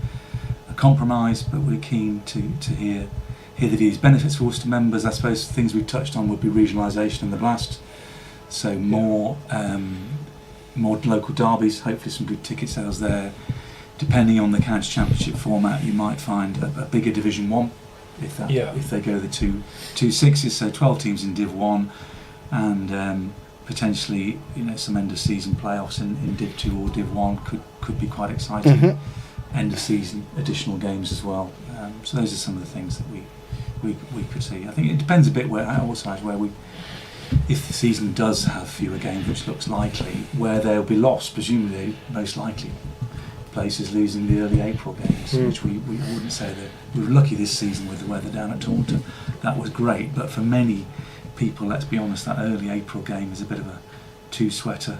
[SPEAKER 2] a compromise, but we're keen to hear the views. Benefits for Worcester members, I suppose things we've touched on would be regionalisation in the Blast, so more local derbies, hopefully some good ticket sales there. Depending on the county championship format, you might find a bigger Division 1 if they go the two sixes, so 12 teams in Div 1, and potentially some end of season playoffs in Div 2 or Div 1 could be quite exciting. End of season additional games as well. So those are some of the things that we could see. I think it depends a bit if the season does have fewer games, which looks likely, where they'll be lost. Presumably, most likely places losing the early April games, which we wouldn't say that we were lucky this season with the weather down at Taunton. That was great, but for many people, let's be honest, that early April game is a bit of a two-sweater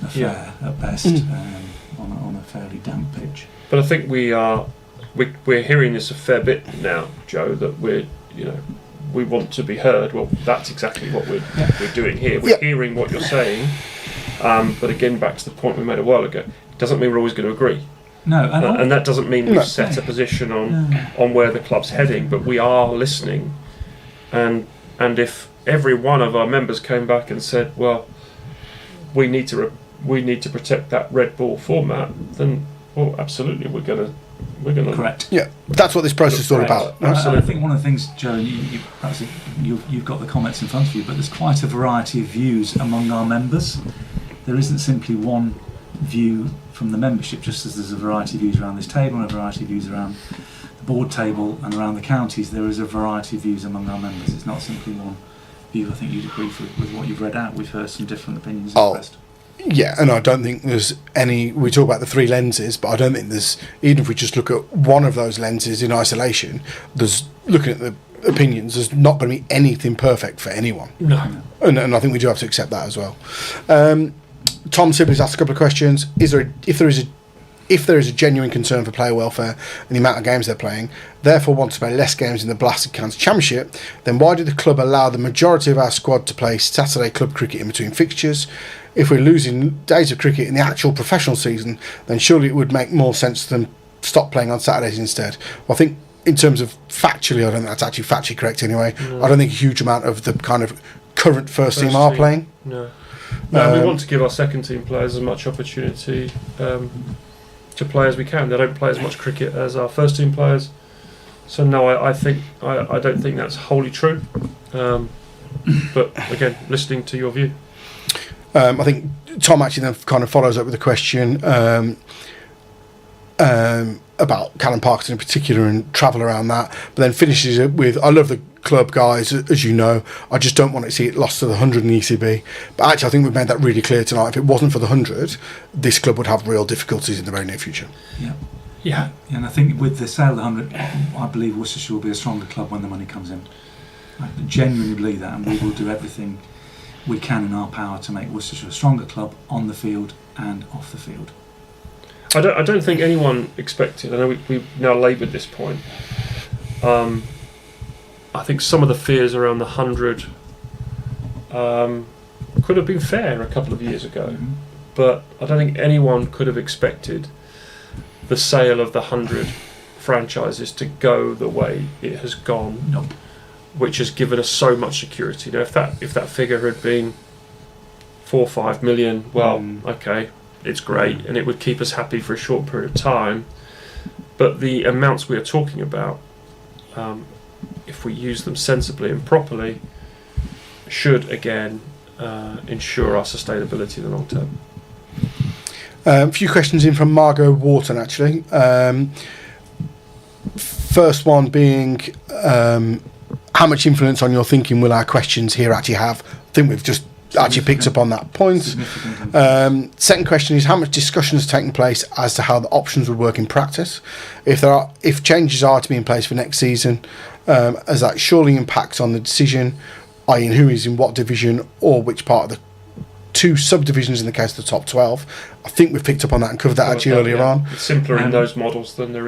[SPEAKER 2] affair at best, on a fairly damp pitch.
[SPEAKER 3] But I think we're hearing this a fair bit now, Joe, that we want to be heard. Well, that's exactly what we're doing here. We're hearing what you're saying, but again, back to the point we made a while ago, it doesn't mean we're always going to agree.
[SPEAKER 2] No,
[SPEAKER 3] and that doesn't mean we've set a position on where the club's heading, but we are listening. And if every one of our members came back and said, well, we need to protect that red ball format, then absolutely we're going to we're going to...
[SPEAKER 2] Correct.
[SPEAKER 1] Yeah, that's what this process is all
[SPEAKER 3] Correct.
[SPEAKER 1] about.
[SPEAKER 2] I think one of the things, Joe, perhaps you've got the comments in front of you, but there's quite a variety of views among our members. There isn't simply one view from the membership, just as there's a variety of views around this table and a variety of views around the board table and around the counties. There is a variety of views among our members. It's not simply one view. I think you'd agree with what you've read out. We've heard some different opinions expressed.
[SPEAKER 1] Yeah, and I don't think there's any. We talk about the three lenses, but I don't think there's. Even if we just look at one of those lenses in isolation, there's looking at the opinions. There's not going to be anything perfect for anyone.
[SPEAKER 3] No.
[SPEAKER 1] And I think we do have to accept that as well. Tom Sibley's asked a couple of questions. If there is a genuine concern for player welfare and the amount of games they're playing, therefore want to play less games in the Blasted County Championship, then why did the club allow the majority of our squad to play Saturday club cricket in between fixtures? If we're losing days of cricket in the actual professional season, then surely it would make more sense to them stop playing on Saturdays instead. Well, I think in terms of factually, I don't think that's actually factually correct anyway.
[SPEAKER 3] No.
[SPEAKER 1] I don't think a huge amount of the kind of current first team are playing.
[SPEAKER 3] No. No, we want to give our second team players as much opportunity to play as we can. They don't play as much cricket as our first team players. So no, I don't think that's wholly true. But again, listening to your view.
[SPEAKER 1] I think Tom actually then kind of follows up with a question about Callum Parkinson in particular and travel around that, but then finishes it with, I love the club, guys, as you know, I just don't want to see it lost to the 100 in the ECB. But actually I think we've made that really clear tonight. If it wasn't for the 100, this club would have real difficulties in the very near future.
[SPEAKER 2] Yeah, and I think with the sale of the 100, I believe Worcestershire will be a stronger club when the money comes in. I genuinely believe that, and we will do everything we can in our power to make Worcestershire a stronger club on the field and off the field.
[SPEAKER 3] I don't think anyone expected, I know we've now laboured this point, I think some of the fears around the 100 could have been fair a couple of years ago, but I don't think anyone could have expected the sale of the 100 franchises to go the way it has gone.
[SPEAKER 2] Nope.
[SPEAKER 3] Which has given us so much security. Now, if that figure had been 4 or 5 million, well, okay, it's great, and it would keep us happy for a short period of time. But the amounts we are talking about, if we use them sensibly and properly, should again ensure our sustainability in the long term.
[SPEAKER 1] A few questions in from Margot Wharton actually. First one being, how much influence on your thinking will our questions here actually have? I think we've just actually picked up on that point. Second question is, how much discussion has taken place as to how the options would work in practice? If changes are to be in place for next season, as that surely impacts on the decision, i.e. who is in what division or which part of the two subdivisions in the case of the top 12. I think we've picked up on that and covered that actually earlier on.
[SPEAKER 3] It's simpler in those models than it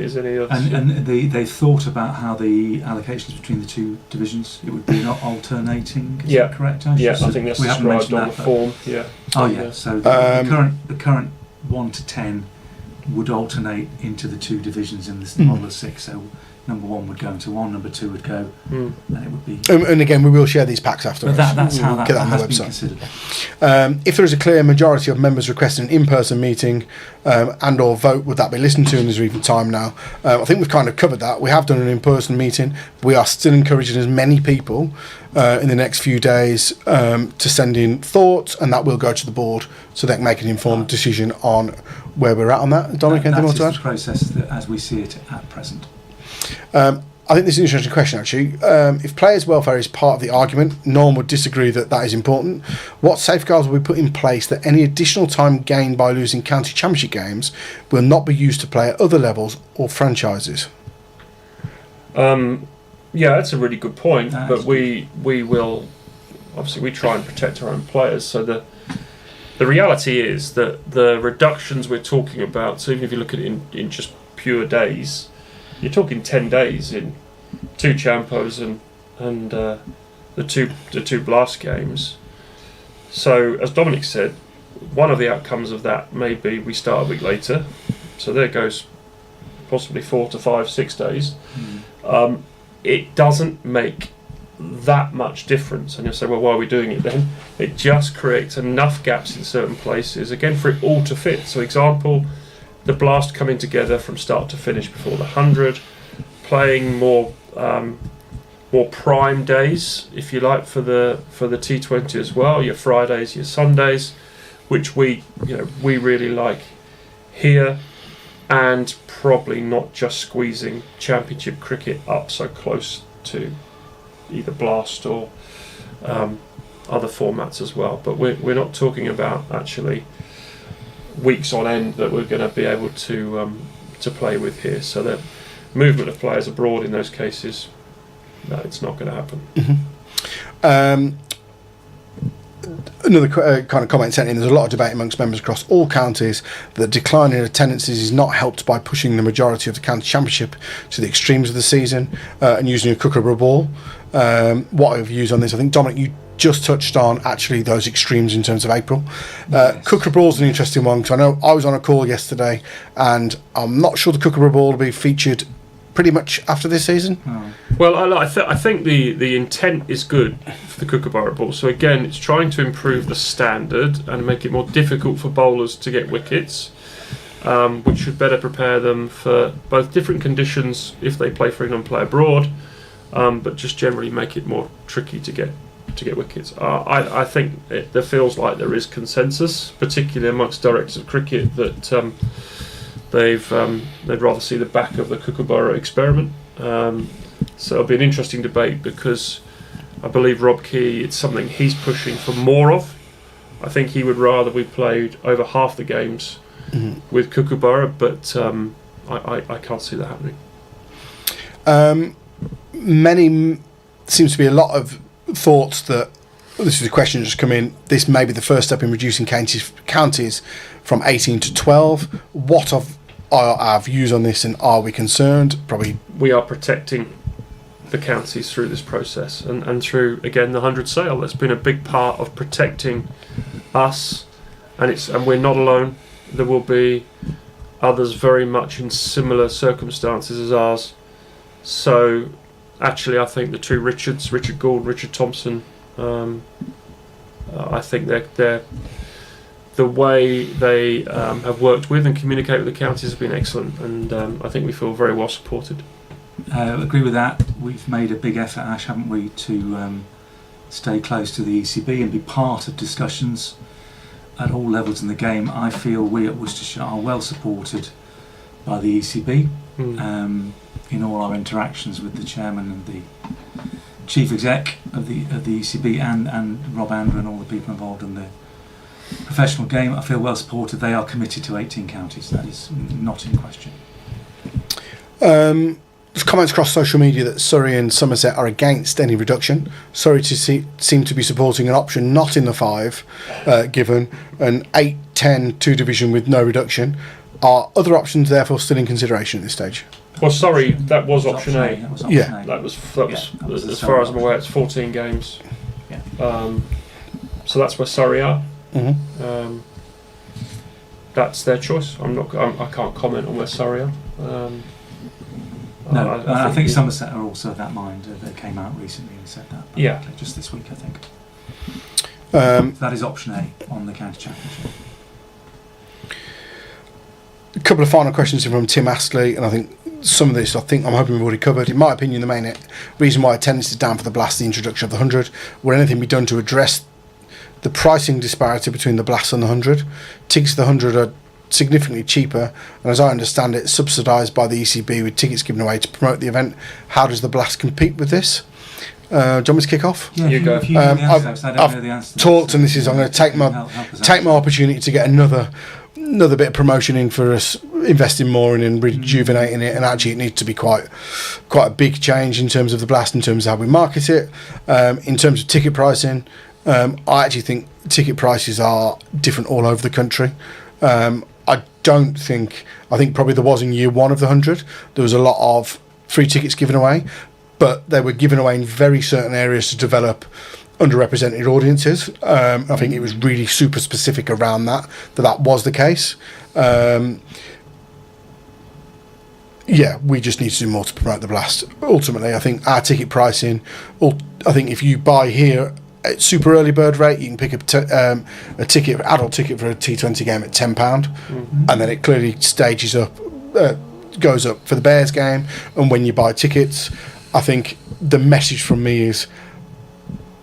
[SPEAKER 3] is any others.
[SPEAKER 2] And they've thought about how the allocations between the two divisions, it would be not alternating, is that correct, Ash?
[SPEAKER 3] Yeah, I think that's described on the form. Yeah.
[SPEAKER 2] Oh yeah, so the current 1 to 10 would alternate into the two divisions in the model of 6, so number 1 would go into 1, number 2 would go, and it would be...
[SPEAKER 1] And again, we will share these packs afterwards.
[SPEAKER 2] But that's how that
[SPEAKER 1] has
[SPEAKER 2] been considered.
[SPEAKER 1] If there is a clear majority of members requesting an in-person meeting and or vote, would that be listened to, and is there even time now? I think we've kind of covered that. We have done an in-person meeting. We are still encouraging as many people in the next few days to send in thoughts, and that will go to the board so they can make an informed decision on where we're at on that. Dominic, anything more to add?
[SPEAKER 2] That is the process as we see it at present.
[SPEAKER 1] I think this is an interesting question actually. If players' welfare is part of the argument, no one would disagree that is important. What safeguards will we put in place that any additional time gained by losing county championship games will not be used to play at other levels or franchises?
[SPEAKER 3] Yeah, that's a really good point. But we will obviously we try and protect our own players. So the reality is that the reductions we're talking about. So even if you look at it in just pure days, you're talking 10 days in 2 Champos and the two Blast games. So as Dominic said, one of the outcomes of that may be we start a week later. So there goes possibly 4 to 5, 6 days. It doesn't make that much difference. And you'll say, well, why are we doing it then? It just creates enough gaps in certain places, again, for it all to fit. So example, the Blast coming together from start to finish before the 100, playing more prime days, if you like, for the T20 as well. Your Fridays, your Sundays, which we really like here, and probably not just squeezing Championship cricket up so close to either Blast or other formats as well. But we're not talking about actually weeks on end that we're going to be able to play with here. So the movement of players abroad in those cases, no, it's not going to happen.
[SPEAKER 1] Mm-hmm. Another kind of comment sent in, there's a lot of debate amongst members across all counties that decline in attendances is not helped by pushing the majority of the county championship to the extremes of the season and using a kookaburra ball. What are your views on this? I think, Dominic, you just touched on actually those extremes in terms of April.
[SPEAKER 2] Yes.
[SPEAKER 1] Kookaburra ball is an interesting one, because I know I was on a call yesterday and I'm not sure the kookaburra ball will be featured pretty much after this season.
[SPEAKER 2] Oh.
[SPEAKER 3] Well, I think the intent is good for the kookaburra ball. So again, it's trying to improve the standard and make it more difficult for bowlers to get wickets, which should better prepare them for both different conditions if they play for England, play abroad, but just generally make it more tricky to get wickets. I think there feels like there is consensus, particularly amongst directors of cricket, that they'd rather see the back of the kookaburra experiment. So it'll be an interesting debate, because I believe Rob Key, it's something he's pushing for more of. I think he would rather we played over half the games with kookaburra, but I can't see that happening.
[SPEAKER 1] Seems to be a lot of thoughts that, this is a question that's just come in, this may be the first step in reducing counties from 18 to 12. What are our views on this, and are we concerned? Probably
[SPEAKER 3] we are protecting the counties through this process, and through, again, the 100 sale. That's been a big part of protecting us, and we're not alone. There will be others very much in similar circumstances as ours. So actually, I think the two Richards, Richard Gould, Richard Thompson, I think they're the way they have worked with and communicate with the counties has been excellent, and I think we feel very well supported.
[SPEAKER 2] Agree with that. We've made a big effort, Ash, haven't we, to stay close to the ECB and be part of discussions at all levels in the game. I feel we at Worcestershire are well supported by the ECB in all our interactions with the chairman and the chief exec of the ECB and Rob Andrew and all the people involved in the professional game. I feel well supported. They are committed to 18 counties. That is not in question.
[SPEAKER 1] There's comments across social media that Surrey and Somerset are against any reduction. Surrey seem to be supporting an option not in the 5 given, an 8-10 2 division with no reduction. Are other options therefore still in consideration at this stage?
[SPEAKER 3] Well, sorry, that was option A.
[SPEAKER 2] That was option
[SPEAKER 1] Yeah.
[SPEAKER 2] A.
[SPEAKER 3] That was
[SPEAKER 2] the
[SPEAKER 3] as far as I'm
[SPEAKER 2] Surrey
[SPEAKER 3] aware, it's 14 games.
[SPEAKER 2] Yeah.
[SPEAKER 3] So that's where Surrey are.
[SPEAKER 1] Mm-hmm.
[SPEAKER 3] That's their choice. I can't comment on where Surrey are.
[SPEAKER 2] No, I think Somerset are also of that mind. They came out recently and said that.
[SPEAKER 3] Yeah.
[SPEAKER 2] Just this week, I think. That is option A on the county championship.
[SPEAKER 1] A couple of final questions from Tim Astley, and I think some of this I'm hoping we've already covered. In my opinion, the main reason why attendance is down for the Blast is the introduction of the 100. Will anything be done to address the pricing disparity between the Blast and the 100? Tickets to the 100 are significantly cheaper, and as I understand it, subsidised by the ECB with tickets given away to promote the event. How does the Blast compete with this? Do you want me to kick off?
[SPEAKER 2] Yeah,
[SPEAKER 3] You go.
[SPEAKER 2] if you know the answer, 'cause I don't know the answer to that,
[SPEAKER 1] talked,
[SPEAKER 2] so
[SPEAKER 1] and this is, I'm going to take
[SPEAKER 2] help us out.
[SPEAKER 1] my opportunity to get another bit of promotion in for us, investing more in and rejuvenating it, and actually it needs to be quite a big change in terms of the Blast, in terms of how we market it, in terms of ticket pricing. I actually think ticket prices are different all over the country. I think probably there was in year 1 of the 100, there was a lot of free tickets given away, but they were given away in very certain areas to develop underrepresented audiences. I think it was really super specific around that was the case. We just need to do more to promote the Blast. Ultimately, I think our ticket pricing, I think if you buy here super early bird rate. You can pick up a ticket, adult ticket for a T20 game at £10, and then it clearly stages up, goes up for the Bears game. And when you buy tickets, I think the message from me is,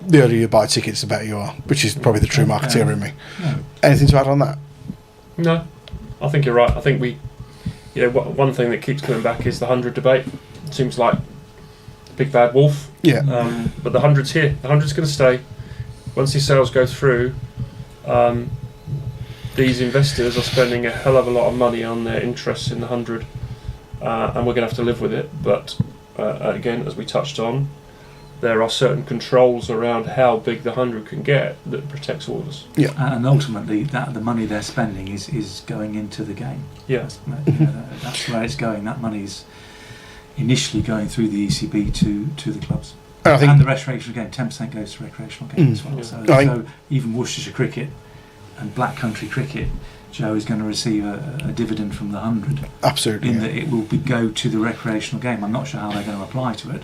[SPEAKER 1] the earlier you buy tickets, the better you are, which is probably the true marketeer in me. Yeah. Anything to add on that?
[SPEAKER 3] No, I think you're right. I think one thing that keeps coming back is the 100 debate. It seems like big bad wolf.
[SPEAKER 1] Yeah.
[SPEAKER 3] But the 100's here. The 100's going to stay. Once these sales go through, these investors are spending a hell of a lot of money on their interests in the 100, and we're going to have to live with it. But again, as we touched on, there are certain controls around how big the 100 can get that protects all of us.
[SPEAKER 2] Yeah. And ultimately, the money they're spending is going into the game.
[SPEAKER 3] Yeah.
[SPEAKER 2] That's where it's going. That money's initially going through the ECB to the clubs.
[SPEAKER 1] And
[SPEAKER 2] the recreational game, 10% goes to recreational game as well. Yeah. So even Worcestershire cricket and Black Country cricket, Joe, is going to receive a dividend from the 100.
[SPEAKER 1] Absolutely.
[SPEAKER 2] In that it will go to the recreational game. I'm not sure how they're going to apply to it,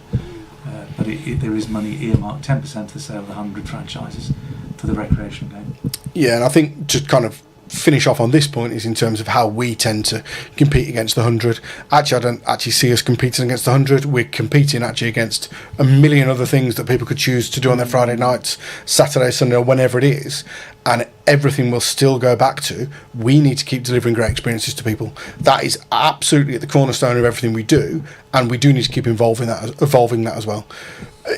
[SPEAKER 2] but there is money earmarked, 10% of the sale of the 100 franchises for the recreational game.
[SPEAKER 1] Yeah, and I think to kind of finish off on this point is in terms of how we tend to compete against the 100. Actually, I don't actually see us competing against the 100. We're competing actually against a million other things that people could choose to do on their Friday nights, Saturday, Sunday, or whenever it is. And everything will still go back to, we need to keep delivering great experiences to people. That is absolutely at the cornerstone of everything we do, and we do need to keep evolving that as well.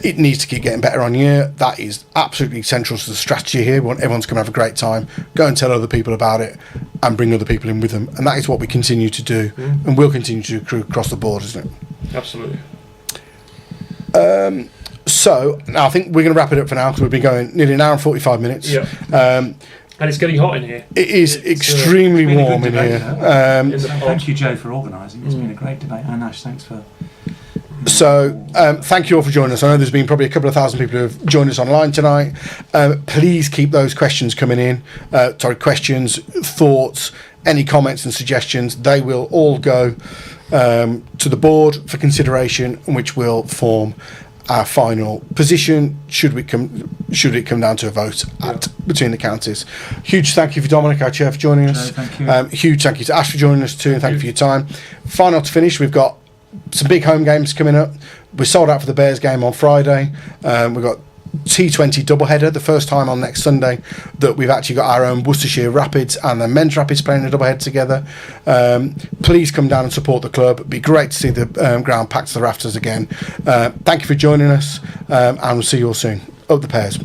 [SPEAKER 1] It needs to keep getting better on year. That is absolutely central to the strategy here. We want everyone's going to have a great time. Go and tell other people about it and bring other people in with them. And that is what we continue to do and will continue to do across the board, isn't it?
[SPEAKER 3] Absolutely.
[SPEAKER 1] So now I think we're going to wrap it up for now because we've been going nearly an hour and 45 minutes.
[SPEAKER 3] Yeah. And it's getting hot in here.
[SPEAKER 1] It is extremely warm in here.
[SPEAKER 2] Thank you, Joe, for organising. It's been a great debate. And Ash, thanks for...
[SPEAKER 1] So thank you all for joining us. I know there's been probably a couple of thousand people who have joined us online tonight. Please keep those questions coming in. Questions, thoughts, any comments and suggestions. They will all go to the board for consideration, which will form our final position should it come down to a vote between the counties. Huge thank you for Dominic, our chair, for joining us.
[SPEAKER 2] Thank you.
[SPEAKER 1] Huge thank you to Ash for joining us too, and thank you for your time. Final to finish, we've got some big home games coming up. We're sold out for the Bears game on Friday. We've got T20 doubleheader, the first time on next Sunday that we've actually got our own Worcestershire Rapids and the men's Rapids playing a doublehead together. Please come down and support the club. It'd be great to see the ground packed to the rafters again. Thank you for joining us, and we'll see you all soon. Up the Pears.